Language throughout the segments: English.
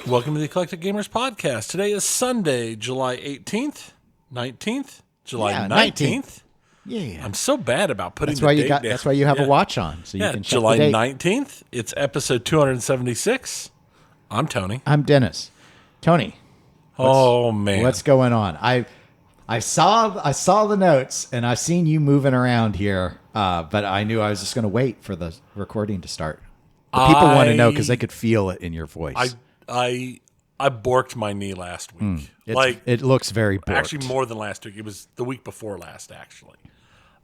Welcome to the Eclectic Gamers Podcast. Today is Sunday, July 18th, 19th, July 19th. Yeah. I'm so bad about putting That's why the date down. That's why you have a watch on, so you can check July the date. 19th. It's episode 276. I'm Tony. I'm Dennis. Tony. Man. What's going on? I saw the notes and I've seen you moving around here, but I knew I was just going to wait for the recording to start. The people want to know because they could feel it in your voice. I borked my knee last week. It looks very borked. Actually, more than last week. It was the week before last, actually.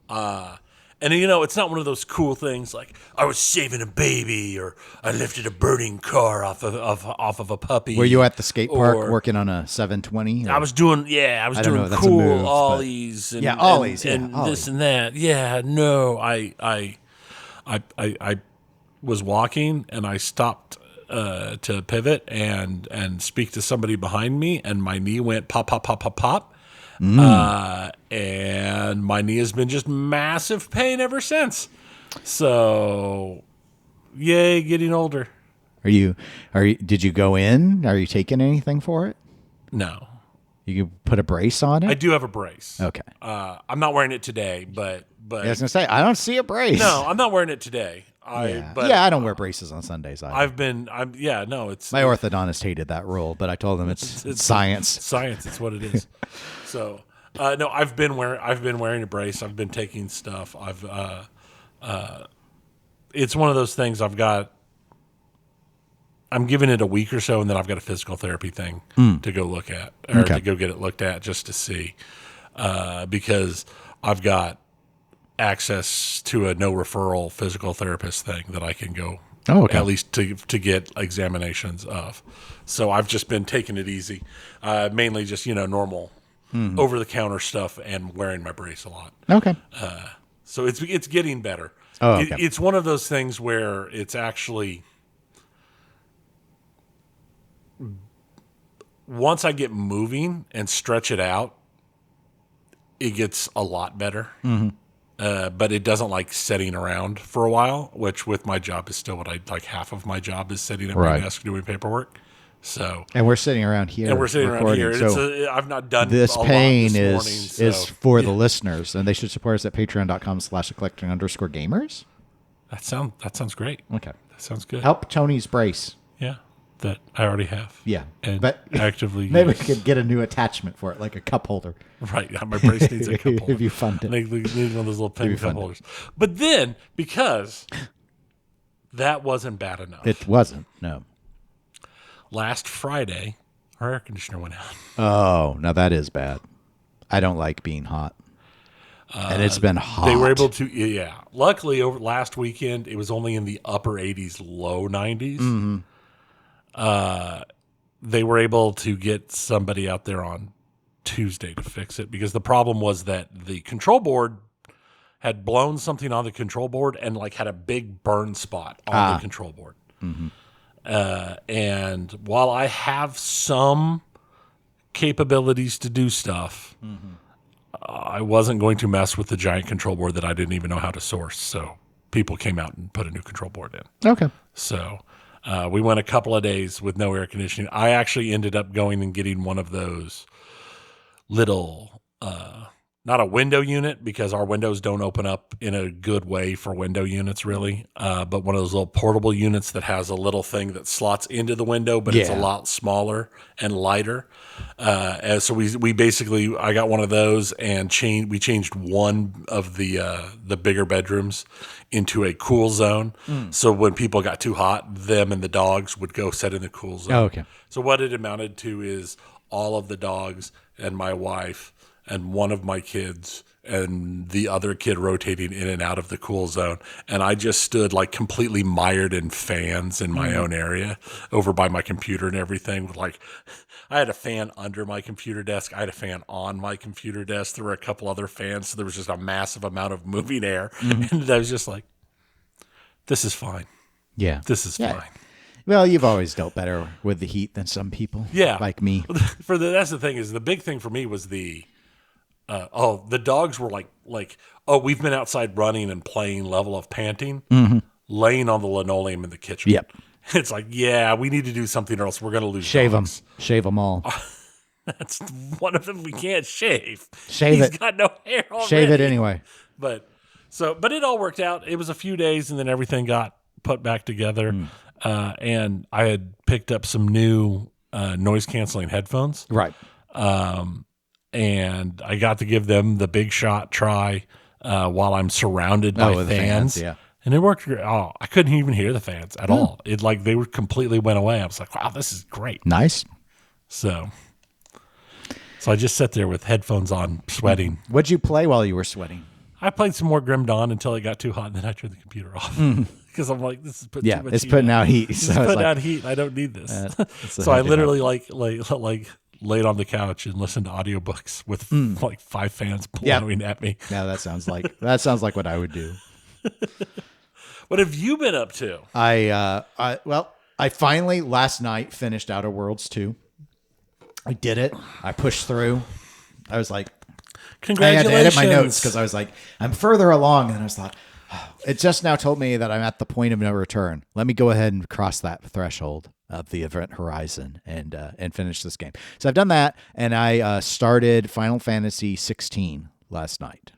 And it's not one of those cool things like I was saving a baby or I lifted a burning car off of a puppy. Were you at the skate park working on a 720? I was doing cool ollies and ollies and this and that. Yeah, no, I was walking and I stopped to pivot and speak to somebody behind me, and my knee went pop, pop, pop, pop, pop. And my knee has been just massive pain ever since. So, yay, getting older. Did you go in? Are you taking anything for it? No. You could put a brace on it? I do have a brace. Okay. I'm not wearing it today, but I was going to say, I don't see a brace. No, I'm not wearing it today. I don't wear braces on Sundays either. It's my orthodontist hated that rule, but I told him it's science. It's science, it's what it is. So, no, I've been wearing a brace. I've been taking stuff. It's one of those things I'm giving it a week or so, and then I've got a physical therapy thing to go look at, or to go get it looked at just to see, because I've got access to a no referral physical therapist thing that I can go at least to get examinations of. So I've just been taking it easy, mainly just normal over the counter stuff and wearing my brace a lot. Okay. So it's getting better. It's one of those things where it's actually, once I get moving and stretch it out, it gets a lot better. But it doesn't like sitting around for a while, which with my job is still what I like. Half of my job is sitting at my desk doing paperwork. So, and we're sitting around here. So I've not done this a pain lot this morning, is for the listeners, and they should support us at patreon.com/eclectic_gamers. That sounds great. Okay, that sounds good. Help Tony's brace. Yeah, that I already have. Yeah, but actively maybe we could get a new attachment for it, like a cup holder. Right, yeah, my brace needs a cup holder. If you fund it, need one of those little pen cup holders. But then, because that wasn't bad enough, it wasn't. No. Last Friday, our air conditioner went out. Oh, now that is bad. I don't like being hot. And it's been hot. They were able to, luckily, over last weekend, it was only in the upper 80s, low 90s. They were able to get somebody out there on Tuesday to fix it, because the problem was that the control board had blown something on the control board and had a big burn spot on the control board. And while I have some capabilities to do stuff, I wasn't going to mess with the giant control board that I didn't even know how to source. So people came out and put a new control board in. Okay. So we went a couple of days with no air conditioning. I actually ended up going and getting one of those little, not a window unit, because our windows don't open up in a good way for window units, really. But one of those little portable units that has a little thing that slots into the window, but it's a lot smaller and lighter. And so we basically, I got one of those, and we changed one of the bigger bedrooms into a cool zone. So when people got too hot, them and the dogs would go sit in the cool zone. Oh, okay. So what it amounted to is all of the dogs and my wife and one of my kids and the other kid rotating in and out of the cool zone. And I just stood completely mired in fans in my own area over by my computer and everything. I had a fan under my computer desk. I had a fan on my computer desk. There were a couple other fans. So there was just a massive amount of moving air. And I was just like, this is fine. Yeah. This is fine. Well, you've always dealt better with the heat than some people. Yeah. Like me. That's the thing, is the big thing for me was the dogs were we've been outside running and playing level of panting, laying on the linoleum in the kitchen. Yep. It's like, yeah, we need to do something or else we're going to lose Shave them. dogs. Shave them all. That's one of them we can't shave. Shave He's it. got no hair already. Shave it anyway. But it all worked out. It was a few days and then everything got put back together. And I had picked up some new noise canceling headphones. Right. And I got to give them the big shot try while I'm surrounded by the fans. yeah. And it worked great. Oh, I couldn't even hear the fans at all. It they were completely went away. I was like, wow, this is great. Nice. So I just sat there with headphones on, sweating. What'd you play while you were sweating? I played some more Grim Dawn until it got too hot, and then I turned the computer off because I'm like, this is putting too much it's heat putting out. out heat. It's So putting out heat. I don't need this. So I literally laid on the couch and listened to audiobooks with like 5 fans blowing at me. Yeah, that sounds like what I would do. What have you been up to? I finally last night finished Outer Worlds 2. I did it. I pushed through. I was like, Congratulations. I had to edit my notes because I was like, I'm further along. And I was like, it just now told me that I'm at the point of no return. Let me go ahead and cross that threshold of the event horizon and finish this game. So I've done that. And I started Final Fantasy 16 last night.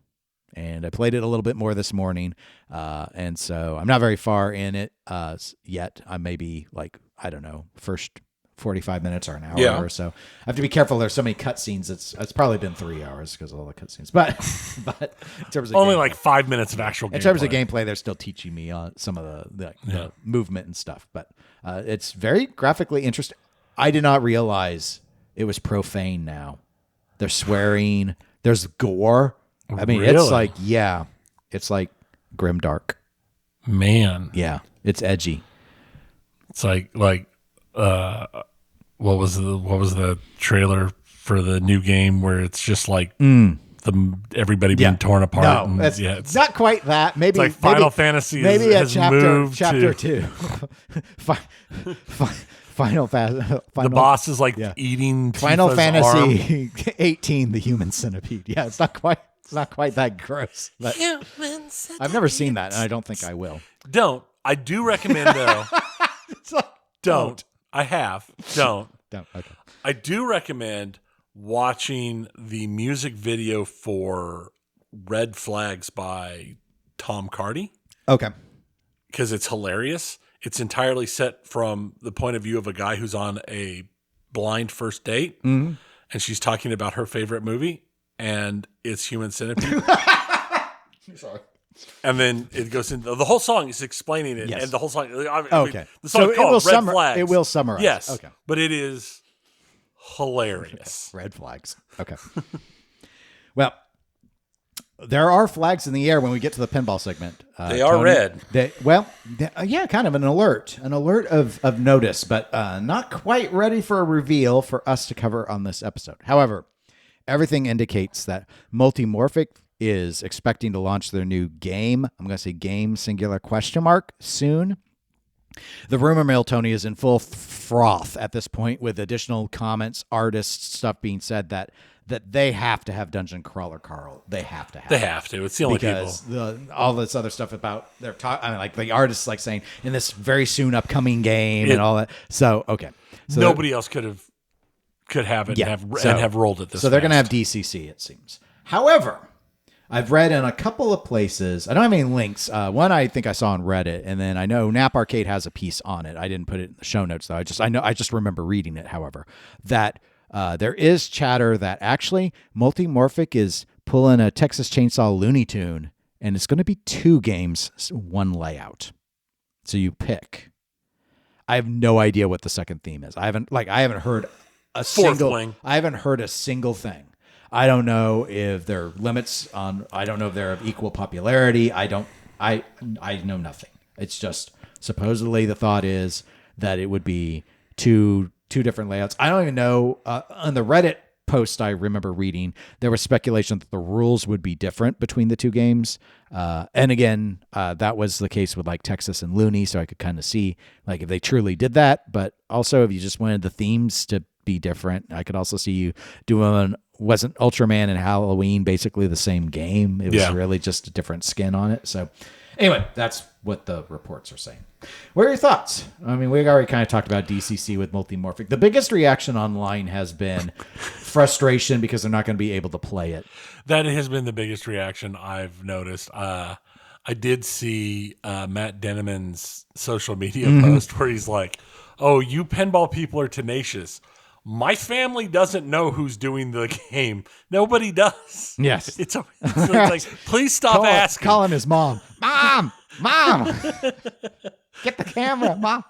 And I played it a little bit more this morning. And so I'm not very far in it yet. I may be I don't know, first 45 minutes or an hour or so. I have to be careful. There's so many cutscenes. It's probably been 3 hours because of all the cutscenes. But in terms of only gameplay, 5 minutes of actual gameplay. in terms of gameplay, they're still teaching me some of the movement and stuff. But it's very graphically interesting. I did not realize it was profane now. There's swearing. There's gore. I mean, Really? it's like grimdark. Man. Yeah, it's edgy. It's like what was the trailer for the new game where it's just like everybody being torn apart? No, it's not quite that. Maybe it's like Final Fantasy has moved chapter to 2. Final the boss is eating Final Tifa's Fantasy arm. 18, the human centipede. Yeah, it's not quite that gross. But I've never seen that, and I don't think I will. I do recommend though. Don't. I have. Don't. Okay. I do recommend watching the music video for Red Flags by Tom Cardy. Okay. Because it's hilarious. It's entirely set from the point of view of a guy who's on a blind first date, and she's talking about her favorite movie, and it's Human Centipede. Sorry. And then it goes into the whole song is explaining it, and the whole song. Okay. The song's called Red Flags. It will summarize. Yes. Okay. But it is hilarious. Red flags. Okay. Well, there are flags in the air when we get to the pinball segment. They are Tony. red. Kind of an alert of notice, but not quite ready for a reveal for us to cover on this episode. However, everything indicates that Multimorphic is expecting to launch their new game. I'm going to say game singular question mark soon. The rumor mill, Tony, is in full froth at this point with additional comments, artists, stuff being said that they have to have Dungeon Crawler Carl. They have to have They have to. It's the only because people. All this other stuff about their talk. I mean, like the artists like saying in this very soon upcoming game and all that. So okay, so nobody else could have it and have rolled it this. So they're going to have DCC, it seems. However, I've read in a couple of places. I don't have any links. One I think I saw on Reddit, and then I know Nap Arcade has a piece on it. I didn't put it in the show notes though. I just remember reading it. However, that there is chatter that actually Multimorphic is pulling a Texas Chainsaw Looney Tune, and it's going to be 2 games, 1 layout. So you pick. I have no idea what the second theme is. I haven't heard a I haven't heard a single thing. I don't know if there are limits on. I don't know if they're of equal popularity. I know nothing. It's just supposedly the thought is that it would be two different layouts. I don't even know. On the Reddit post I remember reading, there was speculation that the rules would be different between the 2 games. And again, that was the case with like Texas and Looney, so I could kind of see like if they truly did that. But also, if you just wanted the themes to be different, I could also see you doing. Wasn't Ultraman and Halloween basically the same game? It was really just a different skin on it. So anyway, that's what the reports are saying. What are your thoughts? I mean, we already kind of talked about DCC with Multimorphic. The biggest reaction online has been frustration because they're not going to be able to play it. That has been the biggest reaction I've noticed. I did see Matt Denneman's social media post where he's like, "Oh, you pinball people are tenacious. My family doesn't know who's doing the game. Nobody does." Yes. It's like, please stop asking. Calling his mom. Mom, get the camera, Mom.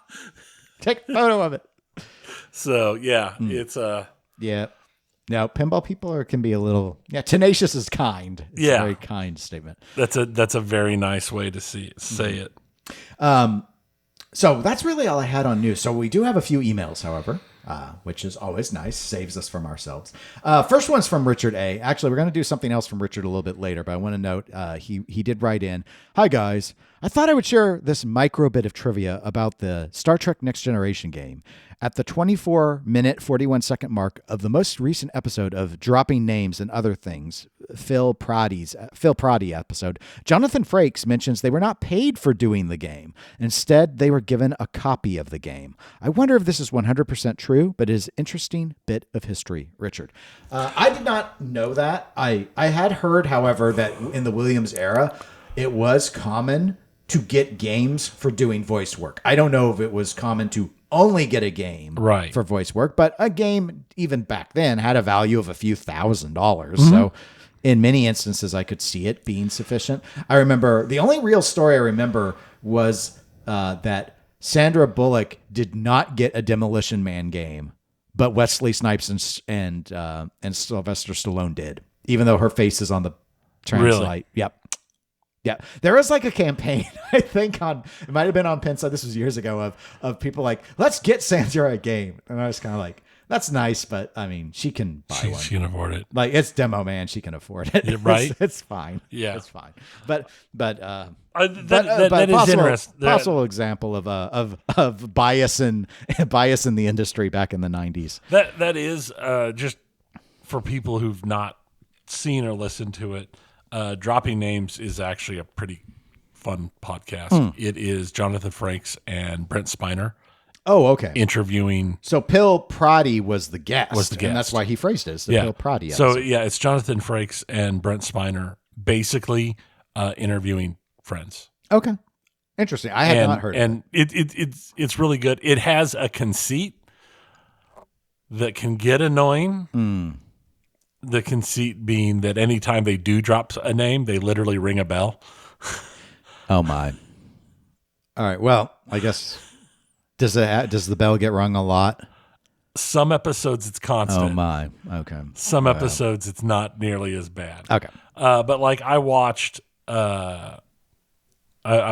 Take a photo of it. So yeah, it's yeah. No, pinball people can be a little tenacious is kind. It's a very kind statement. That's a very nice way to say it. So that's really all I had on news. So we do have a few emails, however, which is always nice. Saves us from ourselves. First one's from Richard A. Actually, we're going to do something else from Richard a little bit later, but I want to note he did write in, "Hi, guys. I thought I would share this micro bit of trivia about the Star Trek Next Generation game. At the 24-minute, 41-second mark of the most recent episode of Dropping Names and Other Things, Phil Proddy episode, Jonathan Frakes mentions they were not paid for doing the game. Instead, they were given a copy of the game. I wonder if this is 100% true, but it is an interesting bit of history." Richard. I did not know that. I had heard, however, that in the Williams era, it was common to get games for doing voice work. I don't know if it was common to only get a game for voice work, but a game even back then had a value of a few $1,000s. So in many instances, I could see it being sufficient. I remember the only real story I remember was that Sandra Bullock did not get a Demolition Man game, but Wesley Snipes and Sylvester Stallone did, even though her face is on the translate. Really? Yep. Yeah, there was like a campaign, I think it might have been on Pinside. This was years ago of people like, let's get Sandra a game. And I was kind of like, that's nice, but I mean, she can buy one. She can afford it. Like, it's Demo Man. She can afford it. Yeah, right? It's fine. Yeah. It's fine. But that is possible, interesting. Possible example of bias in the industry back in the 90s. That is just for people who've not seen or listened to it. Dropping Names is actually a pretty fun podcast. It is Jonathan Frakes and Brent Spiner. Oh, okay. Interviewing. So Phil Proddy was the guest. And that's why he phrased it as the Phil Proddy episode. So yeah, it's Jonathan Frakes and Brent Spiner basically interviewing friends. Okay. Interesting. I have not heard of it. And it's really good. It has a conceit that can get annoying. The conceit being that anytime they do drop a name, they literally ring a bell. Oh my! All right. Well, I guess does the bell get rung a lot? Some episodes it's constant. Oh my! Okay. Some episodes it's not nearly as bad. Okay. But like I watched, I've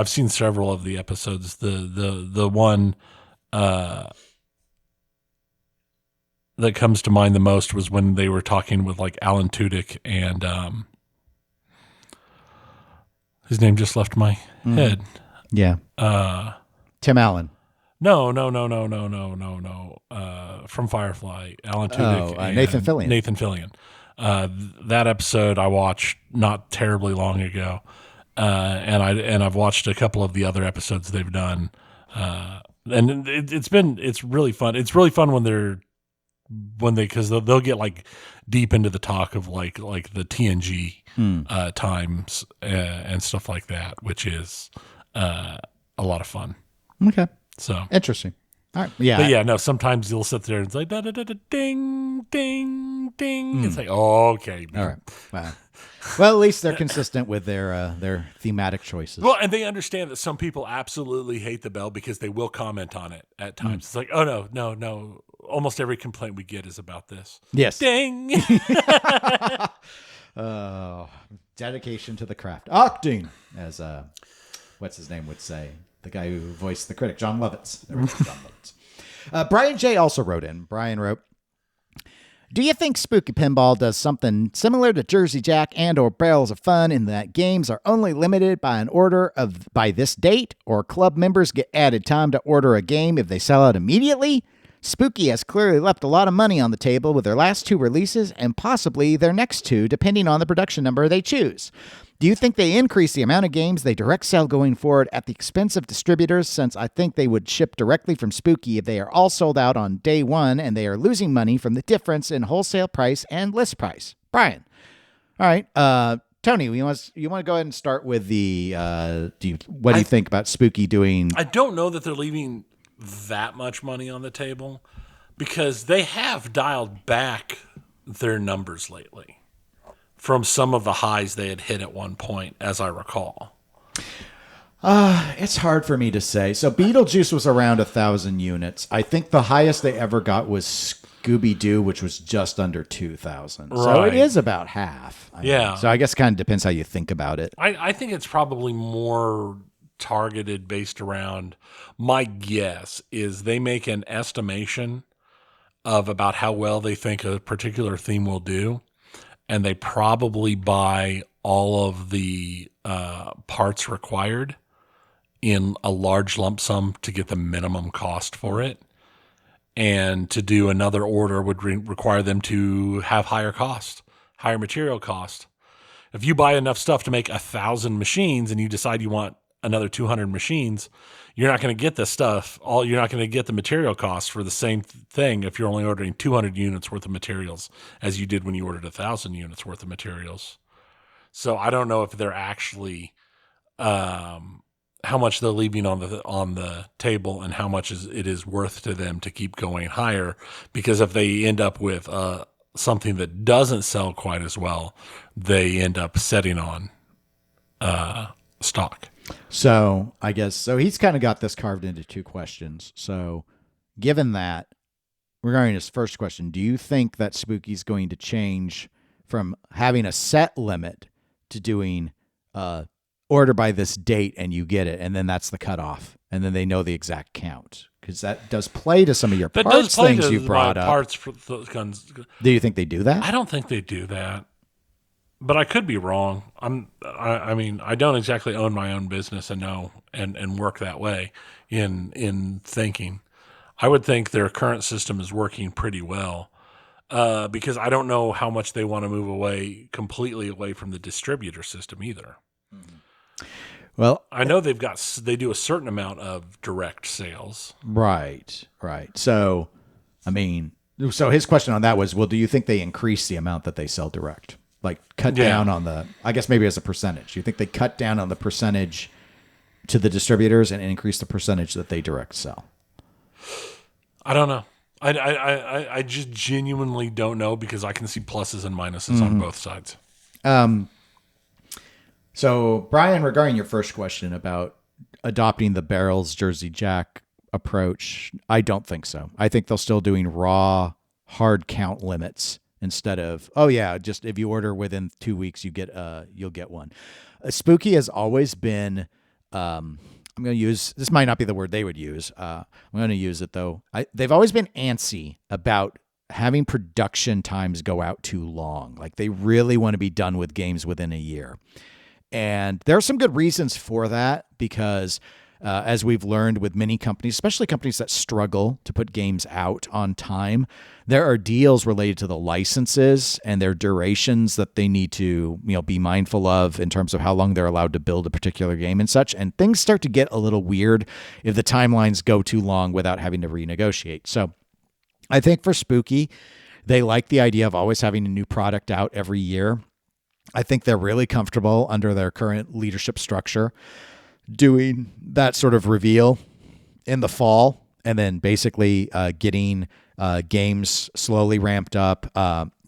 seen several of the episodes. The one that comes to mind the most was when they were talking with like Alan Tudyk and his name just left my head. Yeah. Tim Allen. No. From Firefly, Alan Tudyk and Nathan Fillion. Nathan Fillion. That episode I watched not terribly long ago, and I've watched a couple of the other episodes they've done, and it's really fun. It's really fun because they'll get like deep into the talk of like the TNG times and stuff like that, which is a lot of fun. Okay, so interesting. All right, yeah, but yeah, no. Sometimes you'll sit there and it's like da da da da ding ding ding. It's like okay, all right. Wow. Well, at least they're consistent with their thematic choices. Well, and they understand that some people absolutely hate the bell because they will comment on it at times. It's like, oh no. Almost every complaint we get is about this. Yes. Ding. Dedication to the craft. Acting, as what's his name would say. The guy who voiced the critic, John Lovitz. There we go, John Lovitz. Brian J. also wrote in. Brian wrote, "Do you think Spooky Pinball does something similar to Jersey Jack and or Barrels of Fun in that games are only limited by an order by this date, or club members get added time to order a game if they sell out immediately? Spooky has clearly left a lot of money on the table with their last two releases and possibly their next two, depending on the production number they choose. Do you think they increase the amount of games they direct sell going forward at the expense of distributors, since I think they would ship directly from Spooky if they are all sold out on day one and they are losing money from the difference in wholesale price and list price? Brian. All right. Tony, you want to go ahead and start with the what do you think about Spooky doing? I don't know that they're leaving that much money on the table because they have dialed back their numbers lately from some of the highs they had hit at one point, as I recall. It's hard for me to say. So Beetlejuice was around 1,000 units. I think the highest they ever got was Scooby-Doo, which was just under 2,000. Right. So it is about half. I mean. So I guess it kind of depends how you think about it. I think it's probably more targeted based around, my guess is they make an estimation of about how well they think a particular theme will do. And they probably buy all of the parts required in a large lump sum to get the minimum cost for it. And to do another order would require them to have higher cost, higher material cost. If you buy enough stuff to make 1,000 machines and you decide you want another 200 machines, you're not going to get the stuff. You're not going to get the material cost for the same thing if you're only ordering 200 units worth of materials as you did when you ordered 1,000 units worth of materials. So I don't know if they're actually how much they're leaving on the table and how much it is worth to them to keep going higher. Because if they end up with something that doesn't sell quite as well, they end up setting on stock. So I guess he's kind of got this carved into two questions. So given that, regarding his first question, do you think that Spooky's going to change from having a set limit to doing order by this date and you get it, and then that's the cutoff, and then they know the exact count? Because that does play to some of your parts things you brought up. Parts for the guns. Do you think they do that? I don't think they do that. But I could be wrong. I mean, I don't exactly own my own business and know and work that way in thinking. I would think their current system is working pretty well because I don't know how much they want to move completely away from the distributor system either. Mm-hmm. Well, I know they do a certain amount of direct sales. Right. So, I mean, his question on that was, well, do you think they increase the amount that they sell direct? Like cut down on I guess maybe as a percentage. You think they cut down on the percentage to the distributors and increase the percentage that they direct sell? I don't know. I just genuinely don't know because I can see pluses and minuses on both sides. So Brian, regarding your first question about adopting the barrels Jersey Jack approach, I don't think so. I think they'll still doing raw hard count limits. Instead of, just if you order within 2 weeks, you'll get one. Spooky has always been, I'm going to use, this might not be the word they would use. I'm going to use it though. They've always been antsy about having production times go out too long. Like they really want to be done with games within a year. And there are some good reasons for that because as we've learned with many companies, especially companies that struggle to put games out on time, there are deals related to the licenses and their durations that they need to, be mindful of in terms of how long they're allowed to build a particular game and such. And things start to get a little weird if the timelines go too long without having to renegotiate. So I think for Spooky, they like the idea of always having a new product out every year. I think they're really comfortable under their current leadership structure doing that sort of reveal in the fall and then basically getting games slowly ramped up,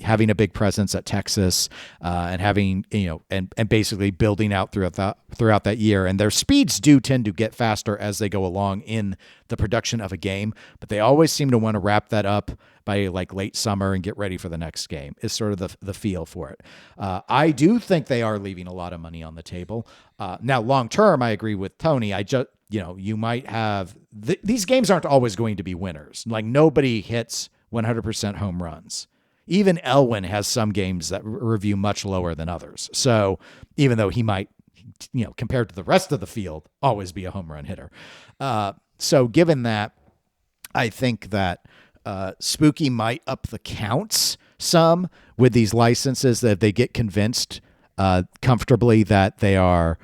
having a big presence at Texas, and having, and basically building out throughout that year. And their speeds do tend to get faster as they go along in the production of a game, but they always seem to want to wrap that up by like late summer and get ready for the next game is sort of the feel for it. I do think they are leaving a lot of money on the table. Now, long term, I agree with Tony. You might have these games aren't always going to be winners. Like nobody hits 100% home runs. Even Elwyn has some games that review much lower than others. So even though he might, compared to the rest of the field, always be a home run hitter. So given that, I think that Spooky might up the counts some with these licenses that if they get convinced comfortably that they are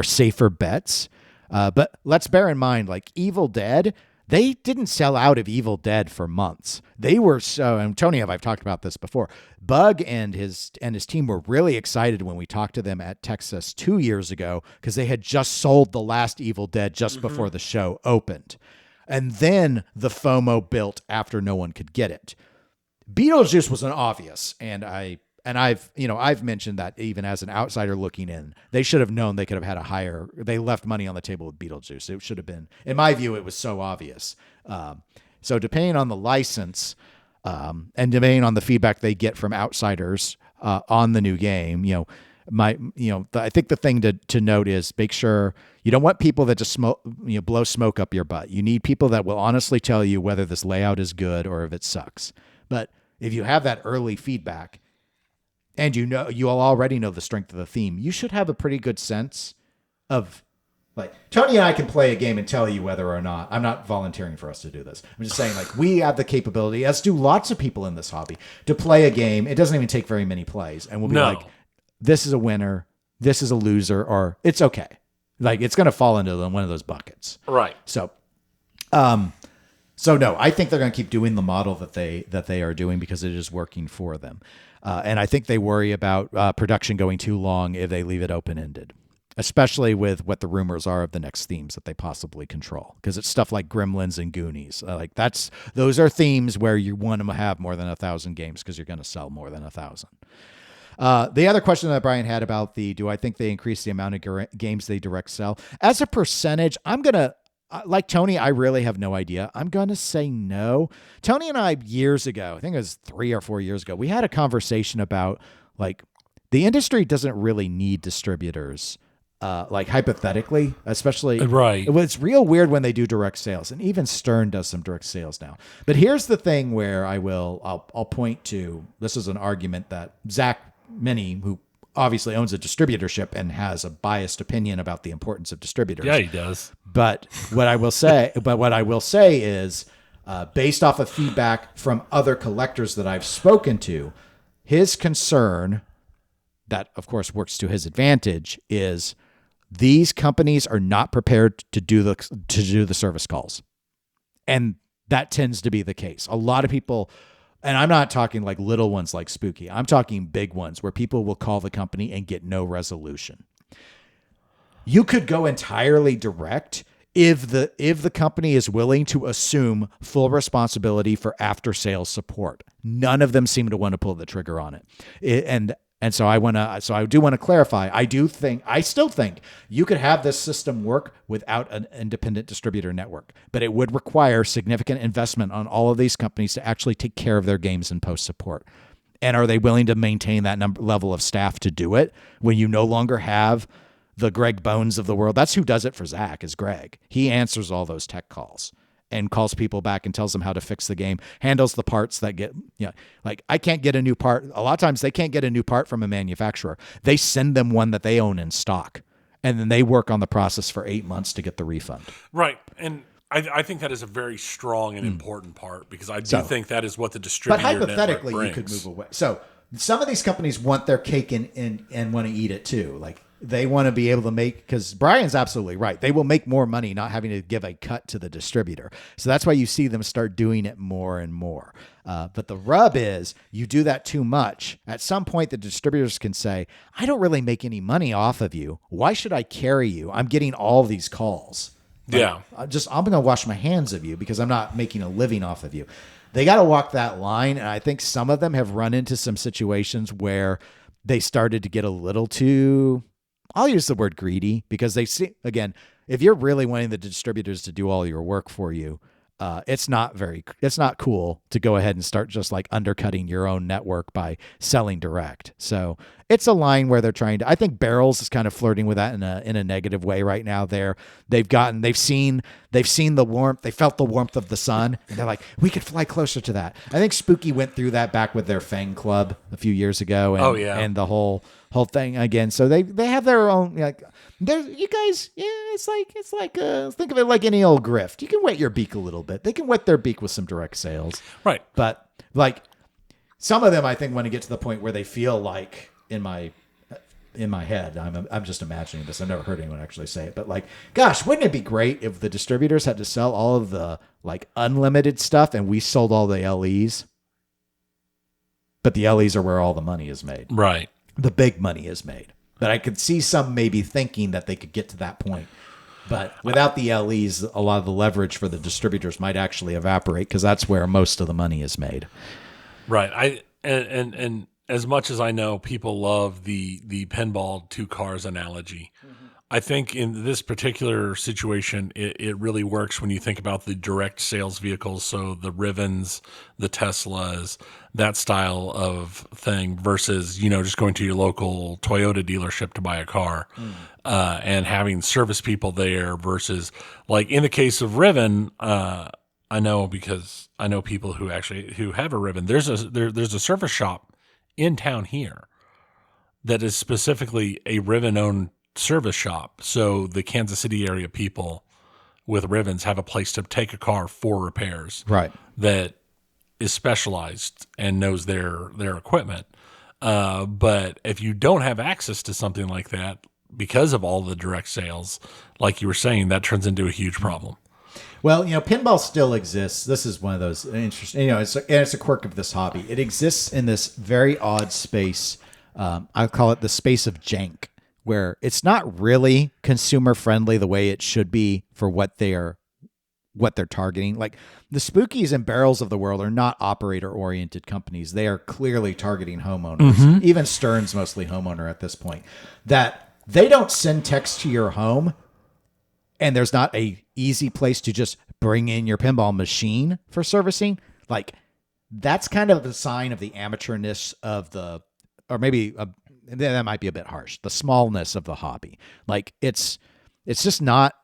safer bets. But let's bear in mind, like Evil Dead, they didn't sell out of Evil Dead for months. They were so, and Tony, I've talked about this before. Bug and his team were really excited when we talked to them at Texas 2 years ago because they had just sold the last Evil Dead just before the show opened. And then the FOMO built after no one could get it. Beetlejuice was an obvious, and I've mentioned that even as an outsider looking in, they should have known they could have had a higher. They left money on the table with Beetlejuice. It should have been, in my view, it was so obvious. So depending on the license and depending on the feedback they get from outsiders on the new game, I think the thing to note is make sure you don't want people that just blow smoke up your butt. You need people that will honestly tell you whether this layout is good or if it sucks. But if you have that early feedback, and you already know the strength of the theme, you should have a pretty good sense of, like, Tony and I can play a game and tell you whether or not. I'm not volunteering for us to do this. I'm just saying, like, we have the capability, as do lots of people in this hobby, to play a game. It doesn't even take very many plays, and we'll be like, this is a winner, this is a loser, or it's okay. Like, it's going to fall into one of those buckets. Right. So no, I think they're going to keep doing the model that they are doing because it is working for them. And I think they worry about production going too long if they leave it open-ended, especially with what the rumors are of the next themes that they possibly control. Because it's stuff like Gremlins and Goonies. Those are themes where you want to have more than 1,000 games because you're going to sell more than 1,000. The other question that Brian had about do I think they increase the amount of games they direct sell? As a percentage, I'm going to, like Tony, I really have no idea. I'm going to say no. Tony and I, years ago, I think it was 3 or 4 years ago, we had a conversation about, like, the industry doesn't really need distributors, like, hypothetically, especially. Right. It's real weird when they do direct sales, and even Stern does some direct sales now. But here's the thing where I'll point to, this is an argument that Zach Minnie, who obviously owns a distributorship and has a biased opinion about the importance of distributors. Yeah, he does. But what I will say is, based off of feedback from other collectors that I've spoken to, his concern, that of course works to his advantage, is these companies are not prepared to do the service calls, and that tends to be the case. A lot of people. And I'm not talking like little ones like Spooky. I'm talking big ones where people will call the company and get no resolution. You could go entirely direct if the company is willing to assume full responsibility for after sales support. None of them seem to want to pull the trigger on it. And so I do want to clarify. I still think you could have this system work without an independent distributor network, but it would require significant investment on all of these companies to actually take care of their games and post support. And are they willing to maintain that level of staff to do it when you no longer have the Greg Bones of the world? That's who does it for Zach, is Greg. He answers all those tech calls and calls people back and tells them how to fix the game, handles the parts that get, like, I can't get a new part. A lot of times they can't get a new part from a manufacturer. They send them one that they own in stock, and then they work on the process for 8 months to get the refund. Right. And I think that is a very strong and important part, because I do think that is what the distributor But hypothetically, network you could brings. move away. So some of these companies want their cake and want to eat it too. Like, they want to be able to make, because Brian's absolutely right. They will make more money not having to give a cut to the distributor. So that's why you see them start doing it more and more. But the rub is, you do that too much. At some point, the distributors can say, I don't really make any money off of you. Why should I carry you? I'm getting all these calls. Yeah. I'm going to wash my hands of you because I'm not making a living off of you. They got to walk that line. And I think some of them have run into some situations where they started to get a little too, I'll use the word greedy, because they see, again, if you're really wanting the distributors to do all your work for you, it's not cool to go ahead and start just like undercutting your own network by selling direct. So it's a line where they're trying to, I think Barrels is kind of flirting with that in a negative way right now. They've seen the warmth, they felt the warmth of the sun, and they're like, we could fly closer to that. I think Spooky went through that back with their Fang Club a few years ago. And, and the whole thing again. So they have their own, like, you guys, yeah, it's like think of it like any old grift. You can wet your beak a little bit. They can wet their beak with some direct sales. Right. But like some of them, I think, want to get to the point where they feel like, in my head. I'm just imagining this. I've never heard anyone actually say it, but like, gosh, wouldn't it be great if the distributors had to sell all of the like unlimited stuff and we sold all the LEs? But the LEs are where all the money is made. Right. The big money is made. But I could see some maybe thinking that they could get to that point. But without the LEs, a lot of the leverage for the distributors might actually evaporate because that's where most of the money is made. Right. And as much as I know people love the pinball two cars analogy, I think in this particular situation, it really works when you think about the direct sales vehicles. So the Rivens, the Teslas, that style of thing versus, just going to your local Toyota dealership to buy a car and having service people there versus like in the case of Riven, I know because I know people who have a Riven. There's a service shop in town here that is specifically a Riven owned service shop. So the Kansas City area people with Rivens have a place to take a car for repairs. Right. That is specialized and knows their equipment. But if you don't have access to something like that because of all the direct sales, like you were saying, that turns into a huge problem. Well, pinball still exists. This is one of those interesting, it's a quirk of this hobby. It exists in this very odd space. I call it the space of jank, where it's not really consumer friendly the way it should be for what they're targeting. Like the Spookies and Barrels of the world are not operator oriented companies. They are clearly targeting homeowners. Mm-hmm. Even Stern's mostly homeowner at this point. That they don't send text to your home, and there's not a easy place to just bring in your pinball machine for servicing. Like that's kind of the sign of the amateurness of that might be a bit harsh, the smallness of the hobby. Like it's just not,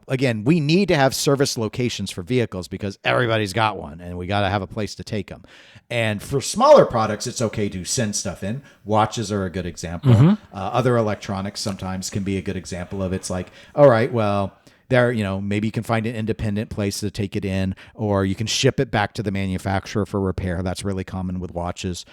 again, we need to have service locations for vehicles because everybody's got one and we got to have a place to take them. And for smaller products, it's okay to send stuff in. Watches are a good example. Mm-hmm. Other electronics sometimes can be a good example of it's like, all right, well, there, maybe you can find an independent place to take it in, or you can ship it back to the manufacturer for repair. That's really common with watches.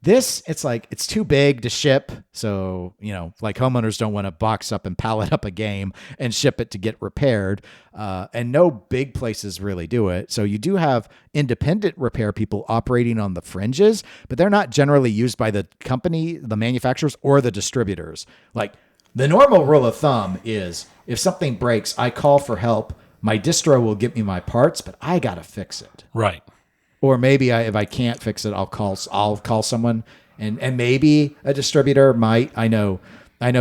It's like, it's too big to ship. So, like homeowners don't want to box up and pallet up a game and ship it to get repaired. And no big places really do it. So you do have independent repair people operating on the fringes, but they're not generally used by the company, the manufacturers, or the distributors. Like the normal rule of thumb is if something breaks, I call for help. My distro will get me my parts, but I got to fix it. Right. Or maybe if I can't fix it, I'll call someone, and maybe a distributor might. I know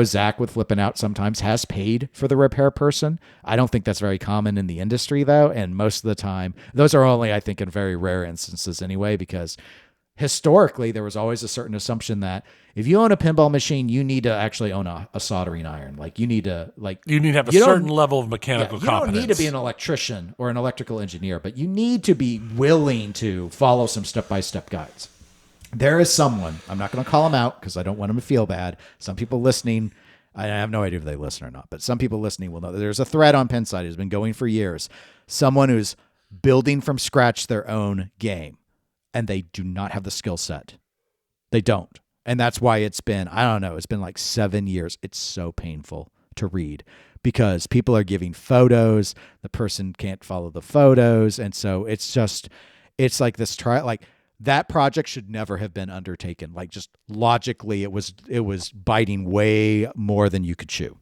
Zach with Flipping Out sometimes has paid for the repair person. I don't think that's very common in the industry though, and most of the time those are only, I think, in very rare instances anyway, because historically there was always a certain assumption that if you own a pinball machine, you need to actually own a soldering iron. Like you need to have a certain level of mechanical competence. You don't need to be an electrician or an electrical engineer, but you need to be willing to follow some step-by-step guides. There is someone, I'm not going to call him out because I don't want him to feel bad. Some people listening, I have no idea if they listen or not, but some people listening will know that there's a thread on Pinside who's been going for years. Someone who's building from scratch their own game, and they do not have the skill set. They don't. And that's why it's been like 7 years. It's so painful to read because people are giving photos. The person can't follow the photos. And so it's like this like that project should never have been undertaken. Like just logically, it was biting way more than you could chew.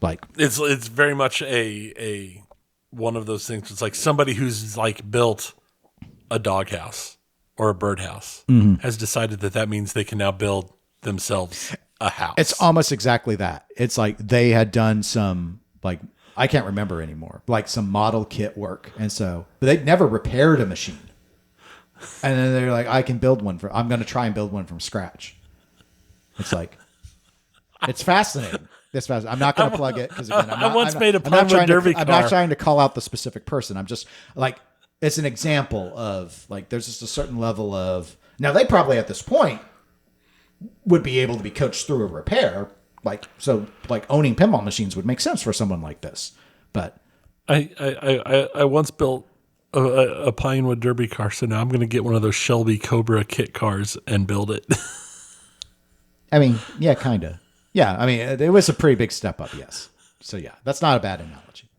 Like it's very much a one of those things. It's like somebody who's like built a doghouse or a birdhouse has decided that means they can now build themselves a house. It's almost exactly that. It's like they had done some, like, I can't remember anymore, like some model kit work. And so but they'd never repaired a machine. And then they're like, I'm going to try and build one from scratch. It's like, it's fascinating. I'm not going to plug it because again, I once made a Pinewood Derby car. I'm not trying to call out the specific person. I'm just like, it's an example of like, there's just a certain level of, now they probably at this point would be able to be coached through a repair. Like, so like owning pinball machines would make sense for someone like this. But I once built a Pinewood Derby car. So now I'm going to get one of those Shelby Cobra kit cars and build it. I mean, yeah, kind of. Yeah, I mean, it was a pretty big step up, yes. So yeah, that's not a bad analogy.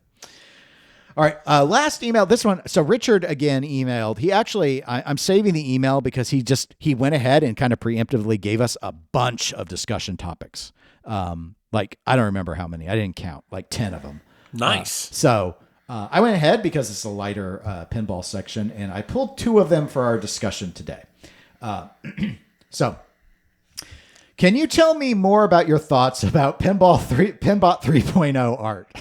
All right, last email. This one. So Richard again emailed. He actually, I'm saving the email because he went ahead and kind of preemptively gave us a bunch of discussion topics. Like I don't remember how many. I didn't count. Like 10 of them. Nice. So I went ahead because it's a lighter pinball section, and I pulled 2 of them for our discussion today. So, can you tell me more about your thoughts about Pinball 3.0 art?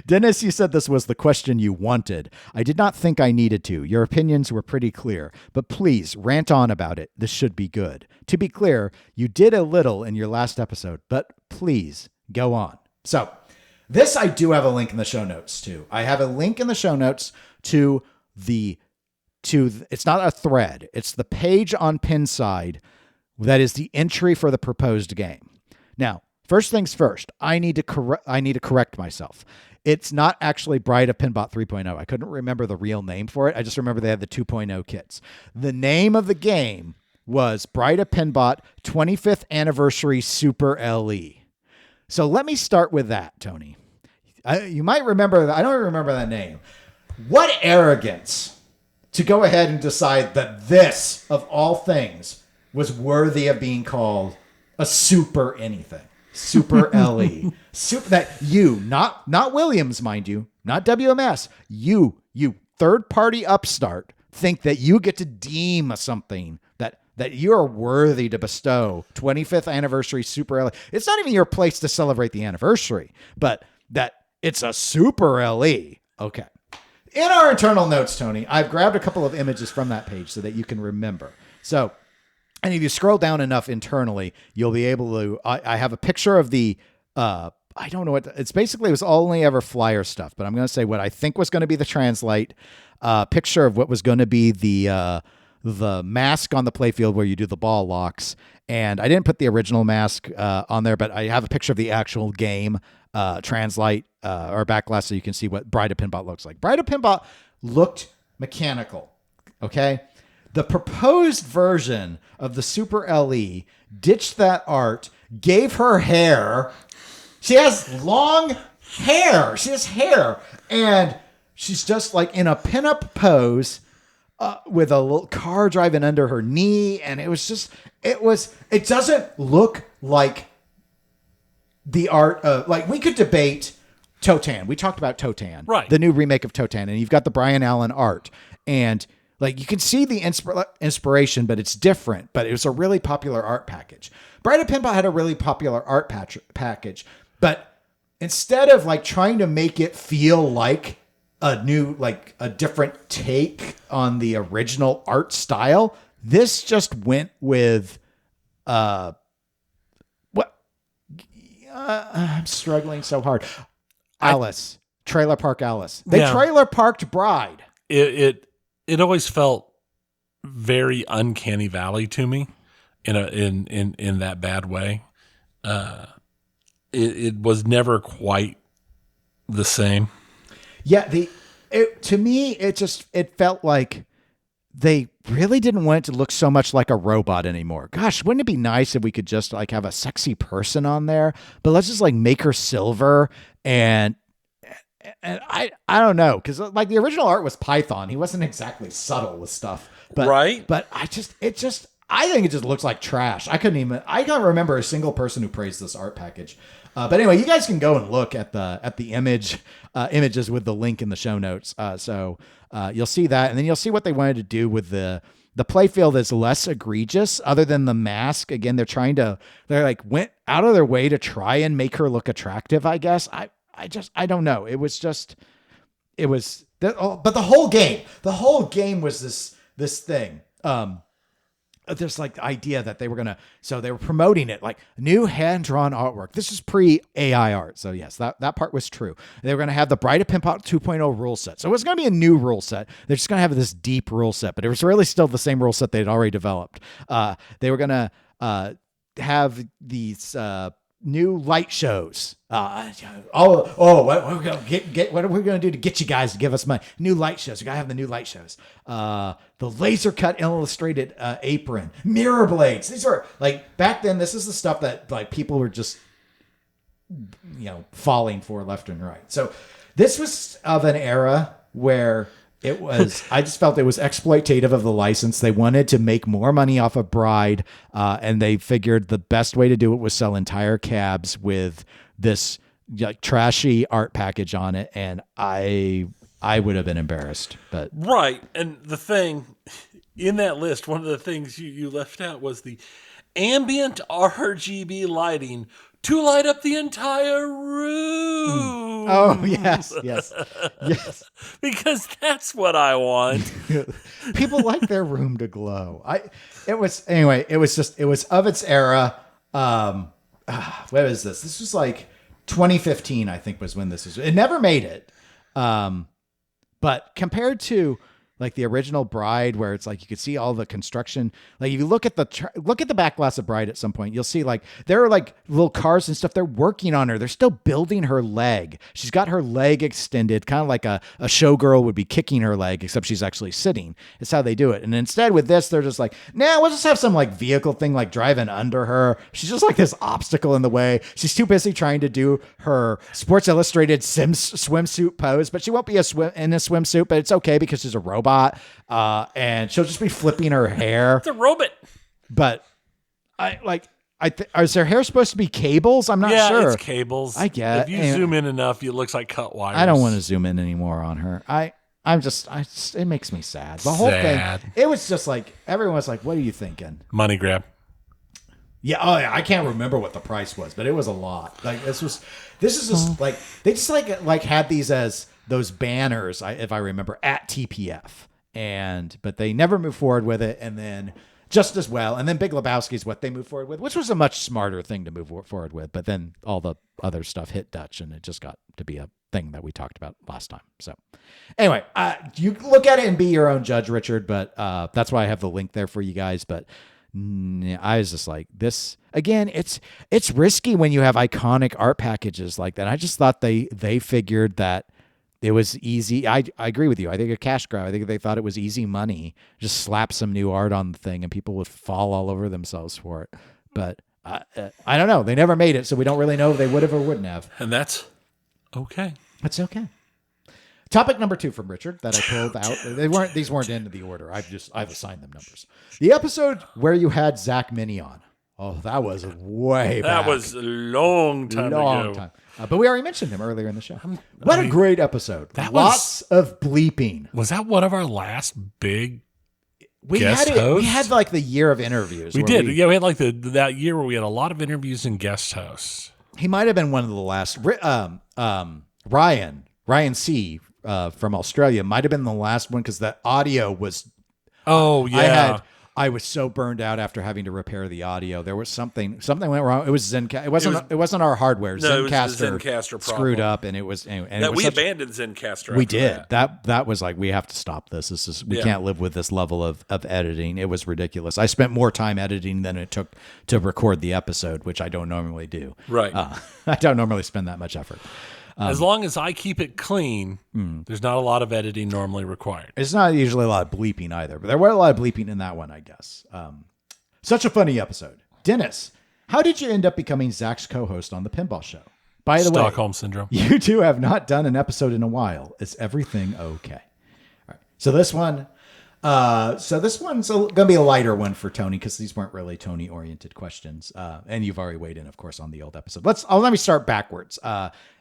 Dennis, you said this was the question you wanted. I did not think I needed to. Your opinions were pretty clear, but please rant on about it. This should be good. To be clear, you did a little in your last episode, but please go on. So, this I do have a link in the show notes too. I have a link in the show notes to it's not a thread. It's the page on Pinside that is the entry for the proposed game. Now, first things first, I need to correct myself. It's not actually Bride of Pinbot 3.0. I couldn't remember the real name for it. I just remember they had the 2.0 kits. The name of the game was Bride of Pinbot 25th Anniversary Super LE. So let me start with that, Tony. You might remember that. I don't remember that name. What arrogance to go ahead and decide that this, of all things, was worthy of being called a super anything. Super LE. Super that you, not Williams, mind you, not WMS, you third-party upstart think that you get to deem something that you're worthy to bestow 25th anniversary Super LE. It's not even your place to celebrate the anniversary, but that it's a Super LE. Okay. In our internal notes, Tony, I've grabbed a couple of images from that page so that you can remember. So, and if you scroll down enough internally, you'll be able to, I have a picture of the, I don't know what, it's basically, it was only ever flyer stuff, but I'm going to say what I think was going to be the translate, picture of what was going to be the mask on the playfield where you do the ball locks. And I didn't put the original mask on there, but I have a picture of the actual game translate or backlash so you can see what Bride of Pinbot looks like. Bride of Pinbot looked mechanical, okay? The proposed version of the Super LE ditched that art, gave her hair. She has long hair. She has hair. And she's just like in a pinup pose with a little car driving under her knee. And it doesn't look like the art of, like, we could debate Totan. We talked about Totan, right? The new remake of Totan. And you've got the Brian Allen art. And like you can see the inspiration, but it's different. But it was a really popular art package. Bride of Pinball had a really popular art package. But instead of like trying to make it feel like a new, like a different take on the original art style, this just went with I'm struggling so hard. Alice, Trailer Park Alice. They trailer parked Bride. It always felt very Uncanny Valley to me in that bad way. It was never quite the same. Yeah, to me it felt like they really didn't want it to look so much like a robot anymore. Gosh, wouldn't it be nice if we could just like have a sexy person on there? But let's just like make her silver and I don't know, because like the original art was Python. He wasn't exactly subtle with stuff, but right. But I think it just looks like trash. I can't remember a single person who praised this art package. But anyway, you guys can go and look at the images with the link in the show notes. So you'll see that, and then you'll see what they wanted to do with the playfield is less egregious. Other than the mask, again, they're like went out of their way to try and make her look attractive. I guess I don't know. But the whole game was this thing. There's like the idea that they were promoting it like new hand-drawn artwork. This is pre-AI art. So yes, that part was true. They were going to have the Bride of Pinbot 2.0 rule set. So it was going to be a new rule set. They're just going to have this deep rule set, but it was really still the same rule set they'd already developed. They were going to have these new light shows. What are we going to do to get you guys to give us money? New light shows. We got to have the new light shows. The laser cut illustrated apron, mirror blades. These are like back then. This is the stuff that like people were just, falling for left and right. So this was of an era where it was, I just felt it was exploitative of the license. They wanted to make more money off of Bride, and they figured the best way to do it was sell entire cabs with this like trashy art package on it. And I would have been embarrassed, but right. And the thing in that list, one of the things you left out was the ambient RGB lighting to light up the entire room. Oh, yes. Because that's what I want. People like their room to glow. It was of its era. What is this? This was like 2015, I think was when this was. It never made it. But compared to like the original Bride, where it's like you could see all the construction. Like if you look at the back glass of Bride at some point, you'll see like there are like little cars and stuff. They're working on her. They're still building her leg. She's got her leg extended, kind of like a showgirl would be kicking her leg, except she's actually sitting. It's how they do it. And instead with this, they're just like, nah, we'll just have some like vehicle thing like driving under her. She's just like this obstacle in the way. She's too busy trying to do her Sports Illustrated swimsuit pose, but she won't be in a swimsuit, but it's okay because she's a robot. And she'll just be flipping her hair. It's a robot. But is her hair supposed to be cables? I'm not sure. Yeah, it's cables. I get. If you zoom in enough, it looks like cut wires. I don't want to zoom in anymore on her. It makes me sad. The whole thing. It was just like everyone was like, "What are you thinking?" Money grab. Yeah. Oh, yeah. I can't remember what the price was, but it was a lot. Like this is just like they just like had these as those banners, if I remember, at TPF, but they never moved forward with it. And then just as well, and then Big Lebowski is what they moved forward with, which was a much smarter thing to move forward with. But then all the other stuff hit Dutch, and it just got to be a thing that we talked about last time. So anyway, you look at it and be your own judge, Richard. But that's why I have the link there for you guys. But I was just like, this again. It's risky when you have iconic art packages like that. I just thought they figured that it was easy. I agree with you. I think a cash grab. I think they thought it was easy money. Just slap some new art on the thing and people would fall all over themselves for it. But I don't know. They never made it, so we don't really know if they would have or wouldn't have. And that's okay. That's okay. Topic number 2 from Richard that I pulled out. These weren't in the order. I've assigned them numbers. The episode where you had Zach Mini on. Oh, that was way back. That was a long time ago. But we already mentioned him earlier in the show. What a great episode. Lots of bleeping. Was that one of our last big guest hosts? hosts? We had like the year of interviews. We did. We had like that year where we had a lot of interviews and guest hosts. He might have been one of the last. Ryan C. From Australia might have been the last one because the audio was. Oh yeah. I was so burned out after having to repair the audio. There was something went wrong. It was Zencaster. It wasn't our hardware. No, Zencaster screwed up, and it was. And we abandoned Zencaster. We did. That was like, we have to stop this. We can't live with this level of editing. It was ridiculous. I spent more time editing than it took to record the episode, which I don't normally do. Right. I don't normally spend that much effort. As long as I keep it clean, there's not a lot of editing normally required. It's not usually a lot of bleeping either, but there were a lot of bleeping in that one, I guess. Such a funny episode. Dennis, how did you end up becoming Zach's co-host on the Pinball Show? By the way, Stockholm Syndrome. You two have not done an episode in a while. Is everything okay? All right. So this one's going to be a lighter one for Tony because these weren't really Tony-oriented questions. And you've already weighed in, of course, on the old episode. Let me start backwards.